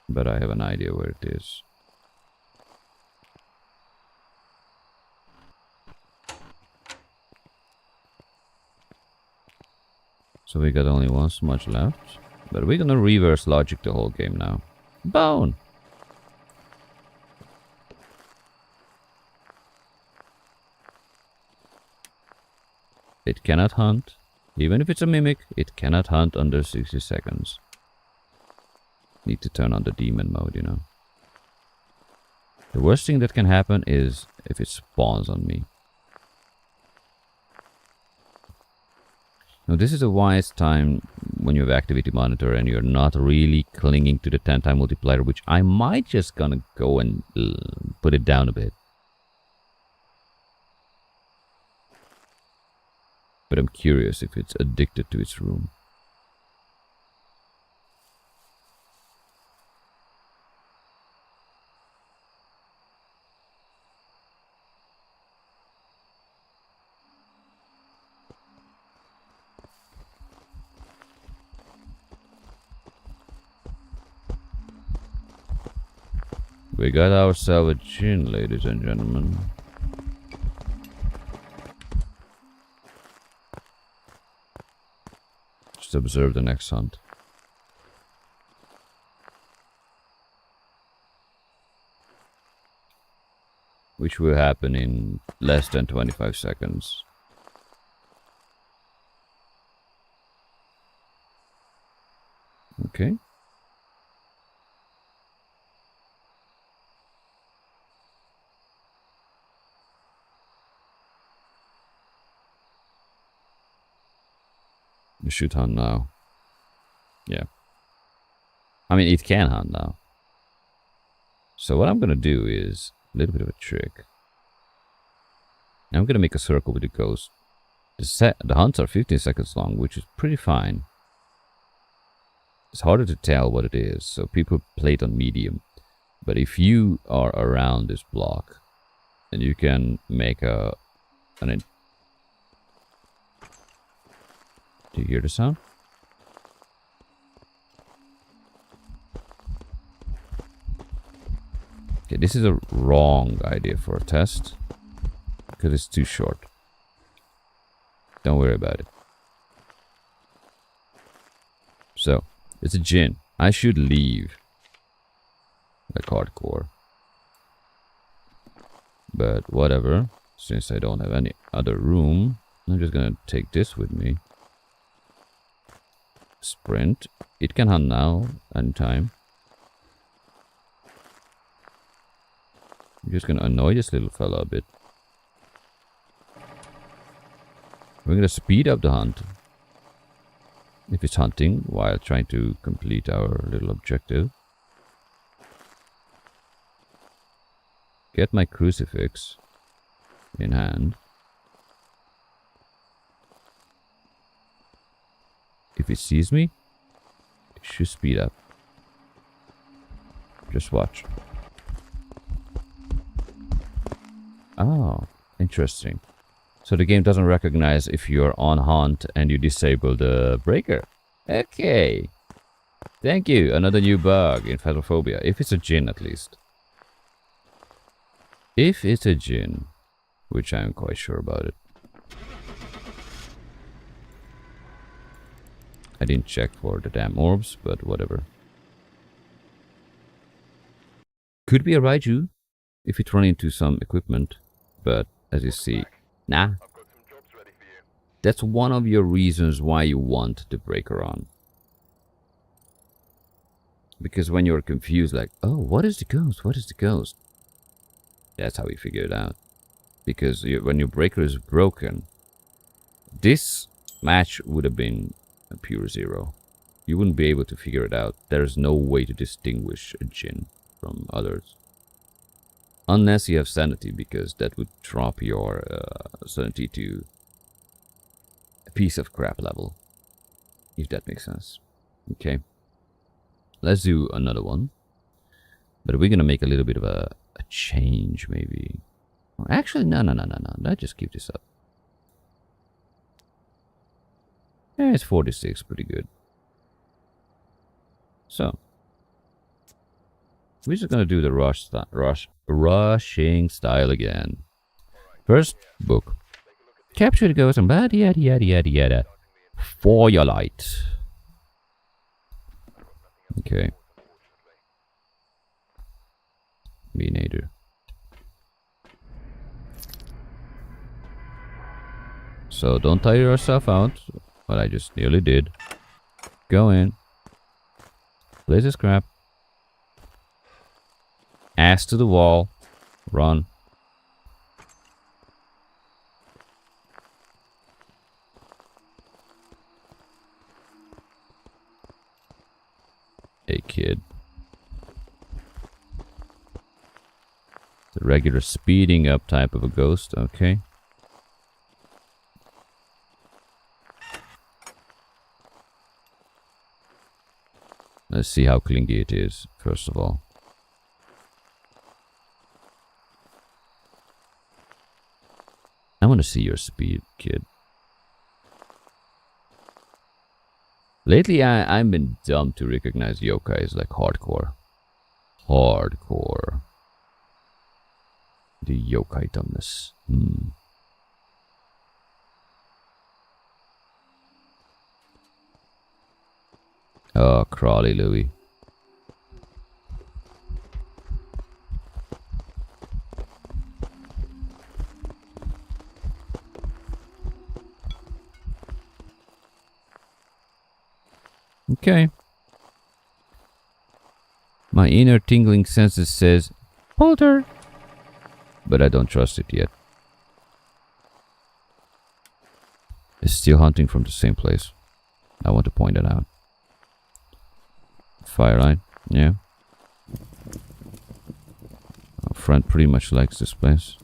But I have an idea where it is. So we got only one smudge left. But we're gonna reverse logic the whole game now. Bone! It cannot hunt. Even if it's a mimic, it cannot hunt under 60 seconds. Need to turn on the demon mode, you know. The worst thing that can happen is if it spawns on me. Now this is a wise time when you have activity monitor and you're not really clinging to the 10-time multiplier, which I might just gonna go and put it down a bit. But I'm curious if it's addicted to its room. We got ourselves a gin, ladies and gentlemen. Just observe the next hunt. Which will happen in less than 25 seconds. Okay. It should hunt now. Yeah. I mean, it can hunt now. So what I'm gonna do is a little bit of a trick. I'm gonna make a circle with the ghost. The hunts are 15 seconds long, which is pretty fine. It's harder to tell what it is, so people play it on medium. But if you are around this block, then you can make do you hear the sound? Okay, this is a wrong idea for a test because it's too short. Don't worry about it. So, it's a djinn. I should leave like hardcore. But whatever, since I don't have any other room, I'm just gonna take this with me. Sprint. It can hunt now, anytime. I'm just gonna annoy this little fella a bit. We're gonna speed up the hunt. If it's hunting, while trying to complete our little objective. Get my crucifix in hand. If it sees me, it should speed up. Just watch. Oh, interesting. So the game doesn't recognize if you're on hunt and you disable the breaker. Okay. Thank you. Another new bug in Phasmophobia. If it's a djinn, at least. If it's a djinn, which I'm quite sure about it. I didn't check for the damn orbs, but whatever. Could be a Raiju if it run into some equipment, but as you see, nah. That's one of your reasons why you want the breaker on. Because when you're confused, like, oh, what is the ghost? What is the ghost? That's how we figure it out. Because when your breaker is broken, this match would have been a pure zero. You wouldn't be able to figure it out. There's no way to distinguish a djinn from others. Unless you have sanity, because that would drop your sanity to a piece of crap level. If that makes sense. Okay. Let's do another one. But we're gonna make a little bit of a change, maybe. Or actually, no. Let's just keep this up. Yeah, it's 46, pretty good. So, we're just gonna do the rushing style again. First book. Capture the ghost and blah yada. For your light. Okay. Me neither. So don't tire yourself out. But I just nearly did. Go in. Place this crap. Ass to the wall. Run. Hey, kid. The regular speeding up type of a ghost. Okay. Let's see how clingy it is, first of all. I want to see your speed, kid. Lately, I've been dumb to recognize yokai as like hardcore. Hardcore. The yokai dumbness. Oh, Crawley Louie. Okay. My inner tingling senses says, Polter! But I don't trust it yet. It's still hunting from the same place. I want to point it out. Firelight, yeah. Our friend pretty much likes this place.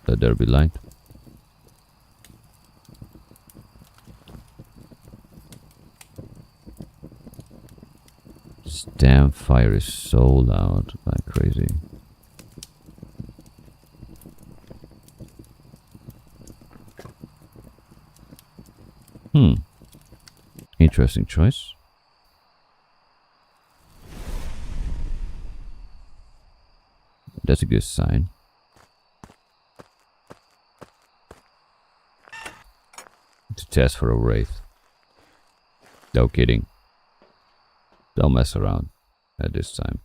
Let there be light. This damn fire is so loud, like crazy. Interesting choice. That's a good sign. To test for a wraith. No kidding. Don't mess around at this time.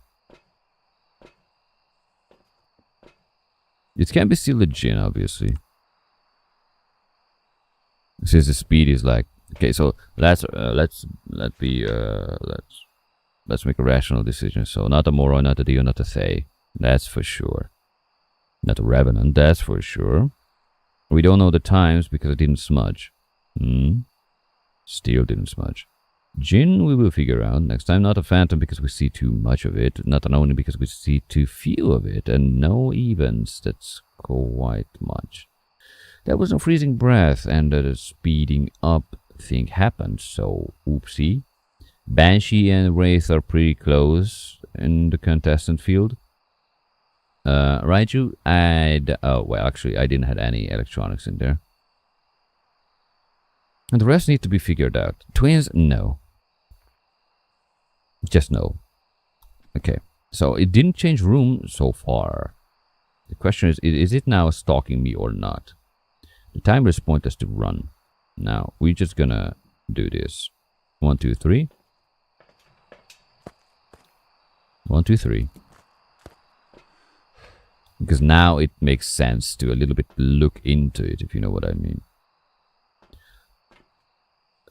It can be still the Jinn, obviously. Since the speed is like okay, so let's make a rational decision. So not a Moron, not a Dio, not a Thay. That's for sure. Not a Revenant, that's for sure. We don't know the times because it didn't smudge. Still didn't smudge. Jinn we will figure out next time. Not a Phantom because we see too much of it. Not an Oni because we see too few of it. And no events, that's quite much. There was no freezing breath and the speeding up thing happened, so oopsie. Banshee and Wraith are pretty close in the contestant field. Raiju, well, actually, I didn't have any electronics in there. And the rest need to be figured out. Twins, no. Just no. Okay, so it didn't change room so far. The question is it now stalking me or not? The timers point us to run. Now, we're just gonna do this. 1, 2, 3. 1, 2, 3. Because now it makes sense to a little bit look into it, if you know what I mean.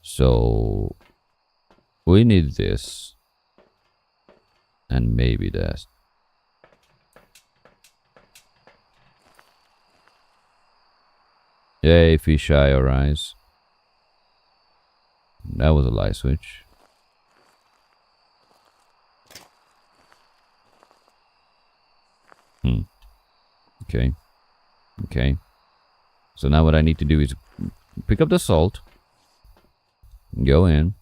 So, we need this. And maybe that. Yay, fisheye arise. That was a light switch. Okay. Okay. So now what I need to do is pick up the salt, go in,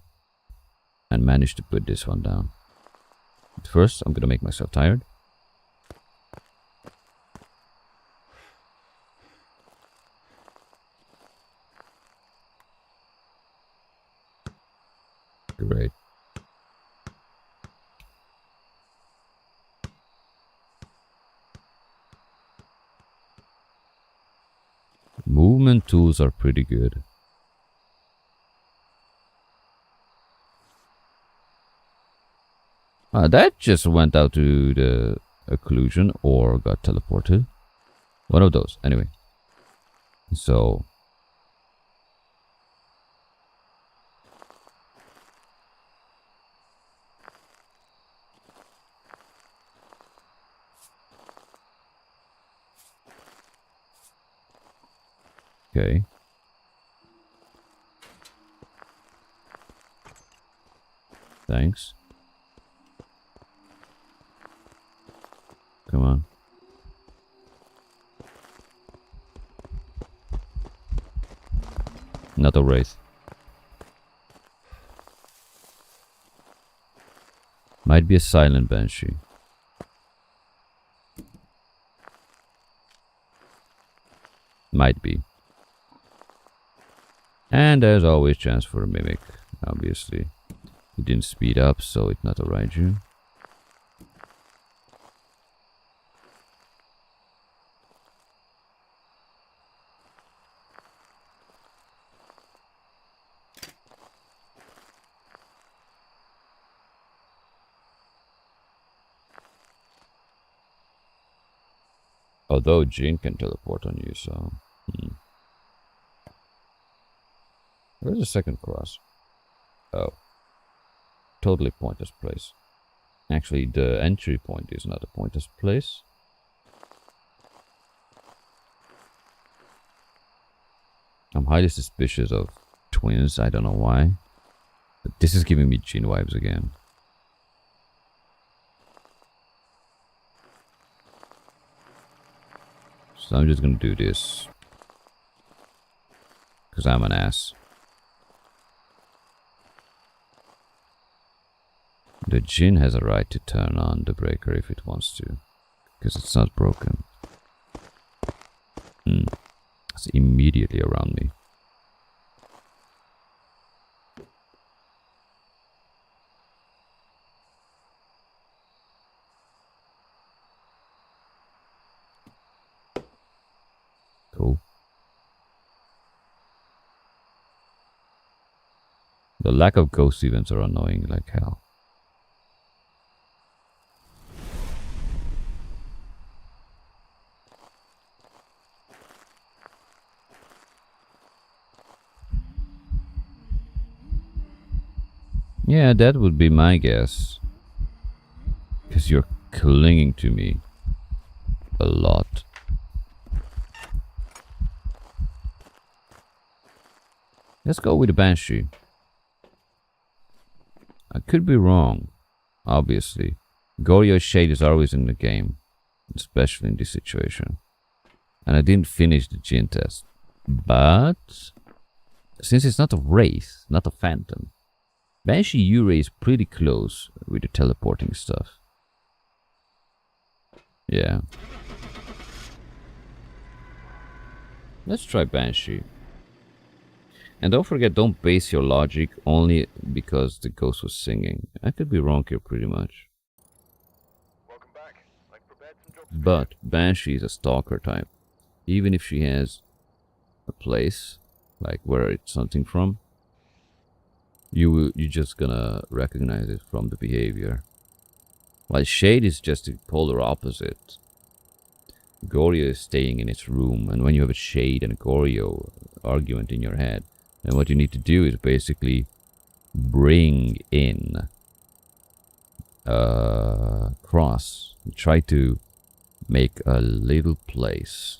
and manage to put this one down. But first, I'm gonna make myself tired. Great. Movement tools are pretty good. That just went out to the occlusion or got teleported. One of those, anyway. So okay. Thanks. Come on. Not a wraith. Might be a silent banshee. Might be. And there's always chance for a mimic, obviously. It didn't speed up, so it's not a Raiju. Although Jinn can teleport on you, so... Where's the second cross? Oh. Totally pointless place. Actually, the entry point is not a pointless place. I'm highly suspicious of twins, I don't know why. But this is giving me Jinn vibes again. So I'm just gonna do this. Because I'm an ass. The Jinn has a right to turn on the breaker if it wants to. Because it's not broken. It's immediately around me. Cool. The lack of ghost events are annoying like hell. Yeah, that would be my guess. Because you're clinging to me a lot. Let's go with the Banshee. I could be wrong, obviously. Goryo's shade is always in the game, especially in this situation. And I didn't finish the Jinn test. But since it's not a wraith, not a phantom, Banshee Yurei is pretty close with the teleporting stuff. Yeah. Let's try Banshee. And don't forget, don't base your logic only because the ghost was singing. I could be wrong here pretty much.
Welcome back. I've prepared some jobs.
But Banshee is a stalker type. Even if she has a place, like where it's hunting from, you're just gonna recognize it from the behavior. While Shade is just the polar opposite. Goryo is staying in its room, and when you have a Shade and a Goryo argument in your head, then what you need to do is basically bring in a cross. Try to make a little place.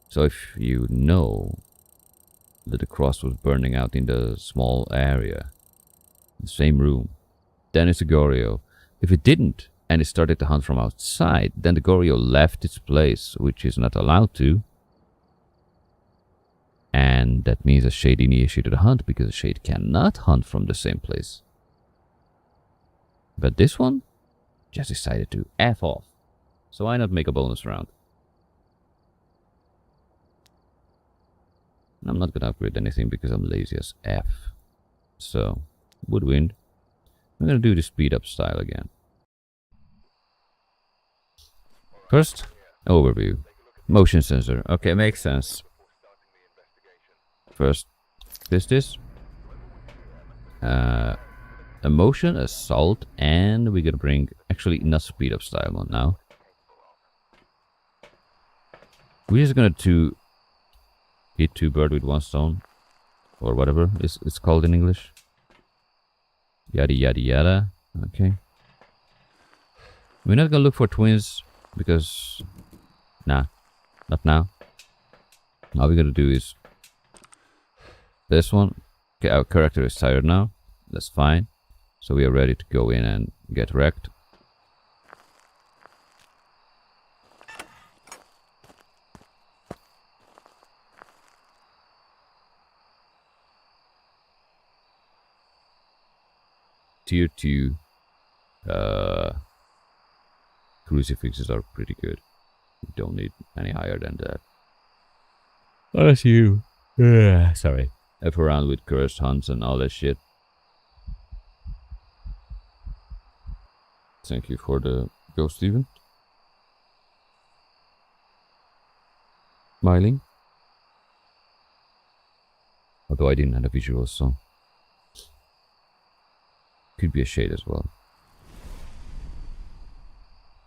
So if you know that the cross was burning out in the small area, the same room, then it's a Goryo. If it didn't, and it started to hunt from outside, then the Goryo left its place, which is not allowed to. And that means a Shade initiated a hunt, because a Shade cannot hunt from the same place. But this one just decided to F off. So why not make a bonus round? I'm not gonna upgrade anything because I'm lazy as F. So, Woodwind. I'm gonna do the speed up style again. First, overview. Motion sensor. Okay, makes sense. First, this. Emotion, assault, and we're gonna bring, actually not speed up style on now. We're just gonna hit two birds with one stone, or whatever it's called in English. Yada yada yada. Okay. We're not gonna look for twins because, nah, not now. All we're gonna do is this one. Okay, our character is tired now. That's fine. So we are ready to go in and get wrecked. Tier 2 crucifixes are pretty good. You don't need any higher than that. Unless you sorry. F around with cursed hunts and all that shit. Thank you for the ghost event. Smiling. Although I didn't have a visual, so could be a Shade as well.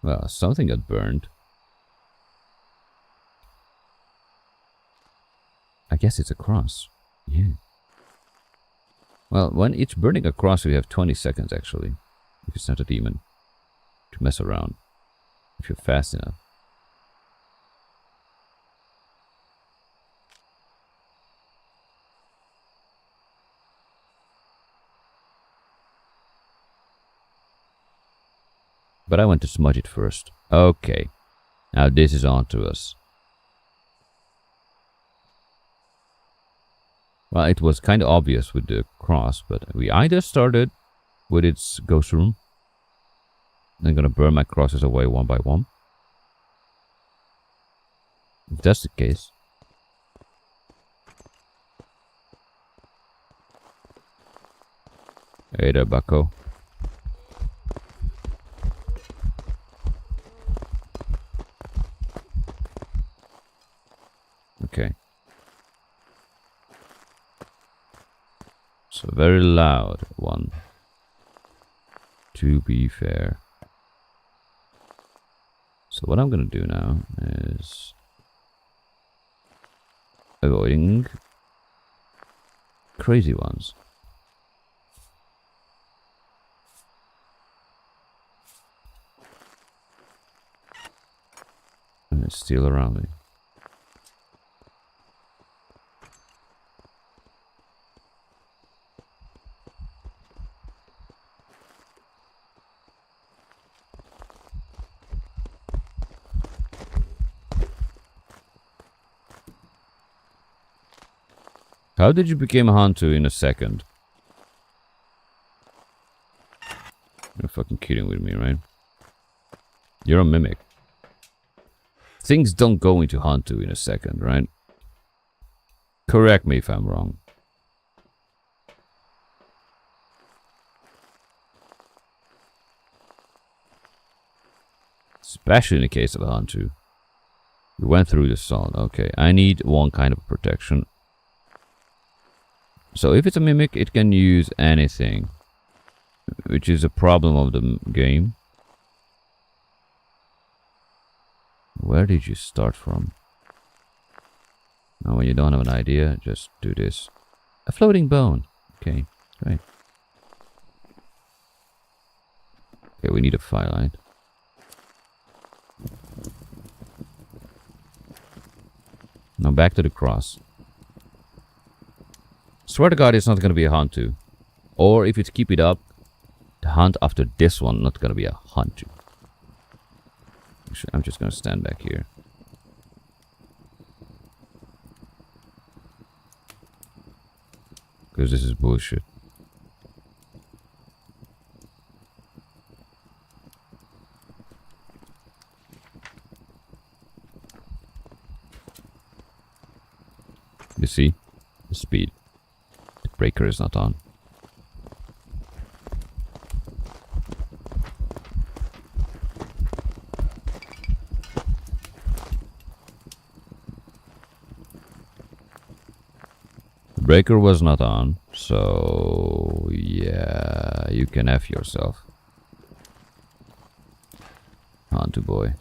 Well, something got burned. I guess it's a cross. Yeah. Well, when it's burning a cross, we have 20 seconds actually. If it's not a demon. To mess around. If you're fast enough. But I want to smudge it first. Okay. Now this is on to us. Well, it was kind of obvious with the cross, but we either started with its ghost room. I'm gonna burn my crosses away one by one. If that's the case. Hey there, bucko. Okay. So very loud one. To be fair. So what I'm gonna do now is avoiding crazy ones. And it's still around me. How did you become a hunter in a second? You're fucking kidding with me, right? You're a mimic. Things don't go into hunter in a second, right? Correct me if I'm wrong. Especially in the case of a hunter. We went through the salt. Okay, I need one kind of protection. So if it's a mimic, it can use anything, which is a problem of the game. Where did you start from? Now, when you don't have an idea, just do this. A floating bone. Okay, great. Okay, we need a firelight. Now back to the cross. Swear to God, it's not gonna be a hunt too. Or if you keep it up, the hunt after this one not gonna be a hunt too. I'm just gonna stand back here. Because this is bullshit. You see? The speed. The breaker is not on. The breaker was not on, so yeah, you can F yourself. Hunter boy.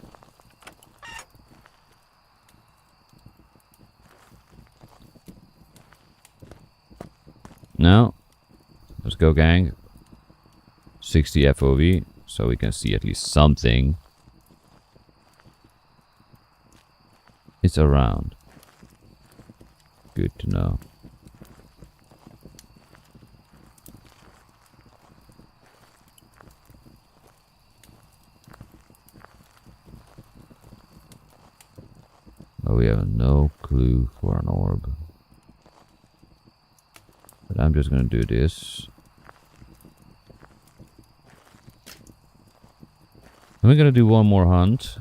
Now, let's go, gang. 60 FOV, so we can see at least something. It's around. Good to know. But we have no clue for an orb. But I'm just gonna do this. And we're gonna do one more hunt.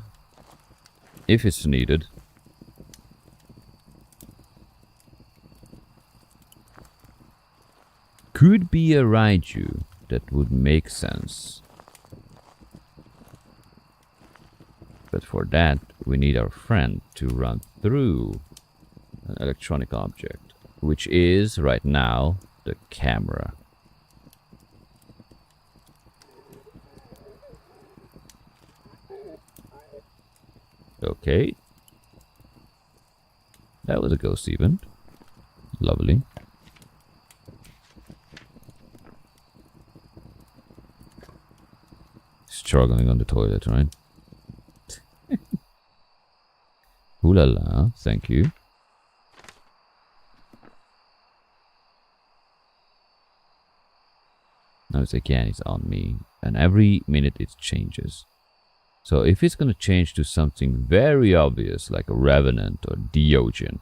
If it's needed. Could be a Raiju. That would make sense. But for that, we need our friend to run through an electronic object. Which is, right now, the camera. Okay. That was a ghost event. Lovely. Struggling on the toilet, right? Ooh la la, thank you. Now it's again, it's on me. And every minute it changes. So if it's gonna change to something very obvious, like a Revenant or Diogen,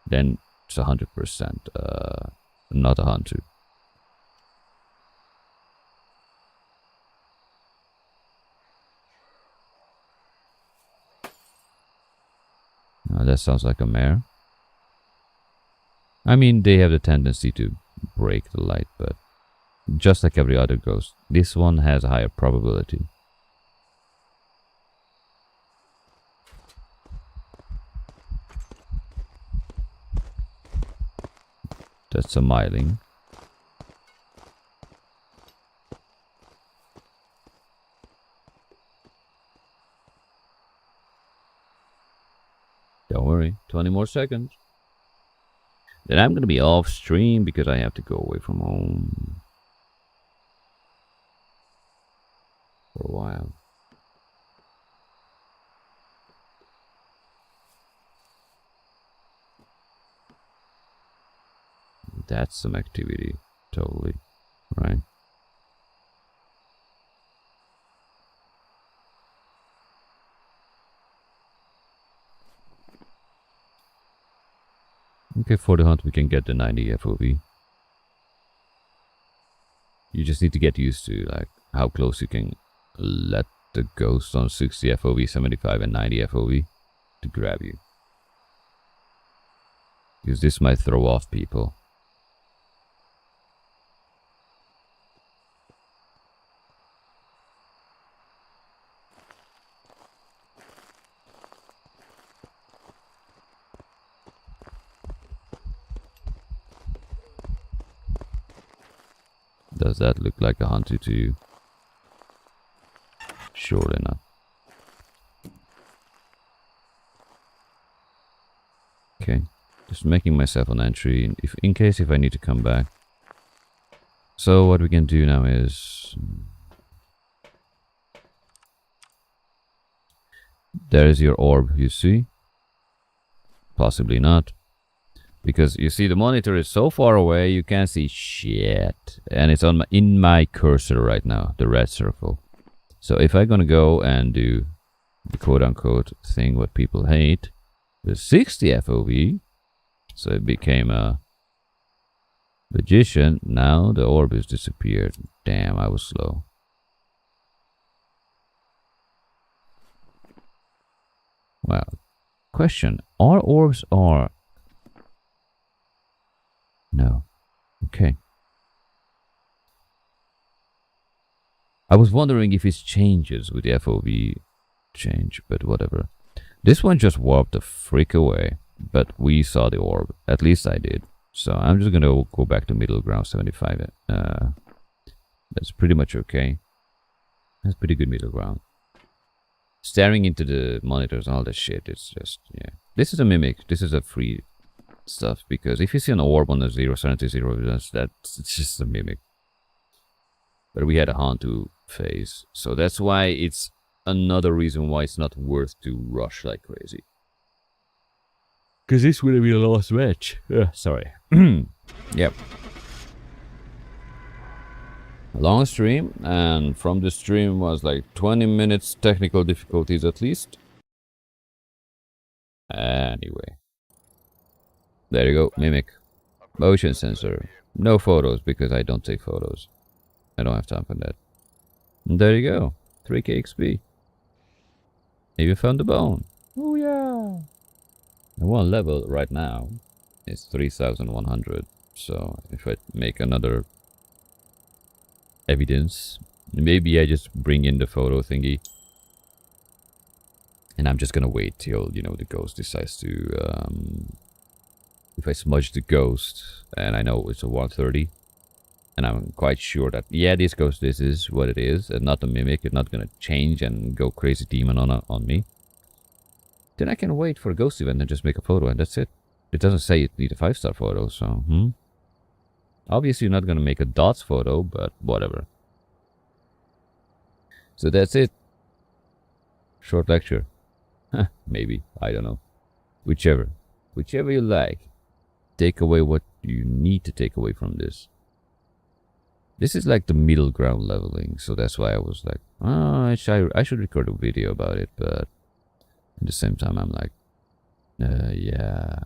then it's 100% not a hunter. Now that sounds like a mare. I mean, they have the tendency to break the light, but just like every other ghost, this one has a higher probability. That's a myling. Don't worry, 20 more seconds. Then I'm gonna be off stream because I have to go away from home for a while. That's some activity. Totally. Right? Okay, for the hunt we can get the 90 FOV. You just need to get used to like how close you can let the ghost on 60 FOV, 75 and 90 FOV to grab you. Because this might throw off people. Does that look like a hunter to you? Surely not. Okay, just making myself an entry in case I need to come back. So what we can do now is there is your orb, you see? Possibly not. Because you see the monitor is so far away you can't see shit. And it's on in my cursor right now, the red circle. So if I'm gonna go and do the quote-unquote thing what people hate, the 60 FOV, so it became a magician, now the orb has disappeared. Damn, I was slow. Well, question, are orbs are... No. Okay. I was wondering if it changes with the FOV change, but whatever. This one just warped the freak away, but we saw the orb. At least I did. So I'm just gonna go back to middle ground 75. That's pretty much okay. That's pretty good middle ground. Staring into the monitors and all that shit, it's just, yeah. This is a mimic. This is a free stuff, because if you see an orb on the 070 that's it's just a mimic. But we had a Hantu phase, so that's why it's another reason why it's not worth to rush like crazy. Because this would be a lost match. Sorry. Yep. Long stream, and from the stream was like 20 minutes technical difficulties at least. Anyway. There you go, mimic. Motion sensor. No photos because I don't take photos. I don't have time for that. And there you go. 3k XP. Even found the bone. Oh yeah. And one level right now is 3100. So if I make another evidence, maybe I just bring in the photo thingy. And I'm just gonna wait till, you know, the ghost decides to... if I smudge the ghost, and I know it's a 130, and I'm quite sure that, yeah, this ghost, this is what it is, and not a mimic, it's not gonna change and go crazy demon on me, then I can wait for a ghost event and just make a photo, and that's it. It doesn't say it need a 5-star photo, so, Obviously, you're not gonna make a dots photo, but whatever. So that's it. Short lecture. Maybe, I don't know. Whichever you like. Take away what you need to take away from this. This is like the middle ground leveling, so that's why I was like, oh, I should record a video about it, but at the same time I'm like, yeah.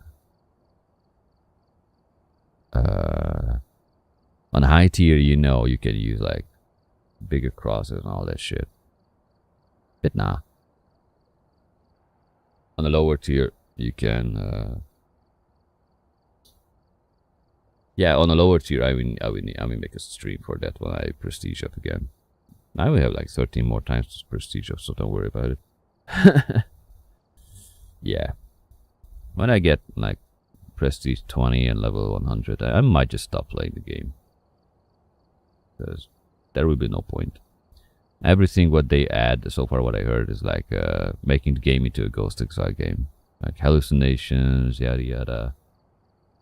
On high tier, you know, you can use like bigger crosses and all that shit. But nah. On the lower tier, you can... yeah, on a lower tier, I will make a stream for that when I prestige up again. I will have like 13 more times to prestige up, so don't worry about it. Yeah. When I get like prestige 20 and level 100, I might just stop playing the game. Because there will be no point. Everything what they add, so far what I heard, is like making the game into a Ghost Exile game. Like hallucinations, yada yada.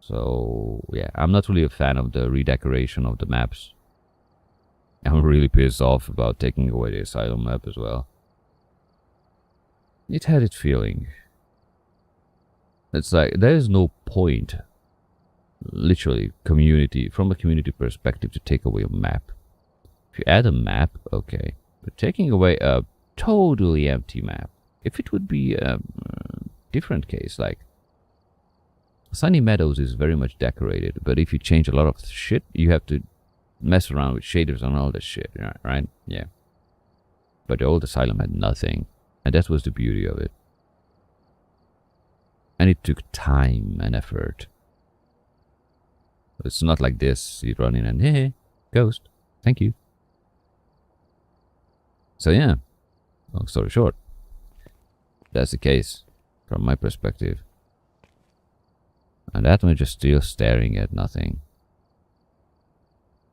So, yeah, I'm not really a fan of the redecoration of the maps. I'm really pissed off about taking away the Asylum map as well. It had its feeling. It's like, there is no point literally community, from a community perspective, to take away a map. If you add a map, okay, but taking away a totally empty map, if it would be a different case, like Sunny Meadows is very much decorated, but if you change a lot of shit, you have to mess around with shaders and all that shit, right? Yeah. But the old asylum had nothing, and that was the beauty of it. And it took time and effort. It's not like this, you run in and, hey, ghost, thank you. So yeah, long story short, that's the case from my perspective. And that one just still staring at nothing.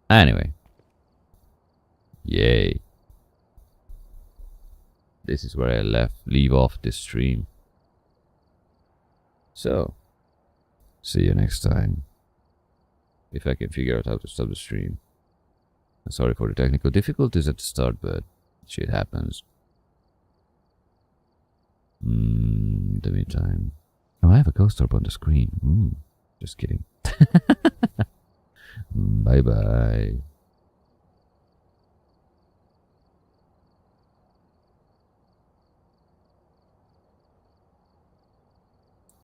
Anyway. Yay. This is where I leave off this stream. So, see you next time. If I can figure out how to stop the stream. Sorry for the technical difficulties at the start, but shit happens. In the meantime. Oh, I have a ghost orb on the screen. Just kidding. Bye bye.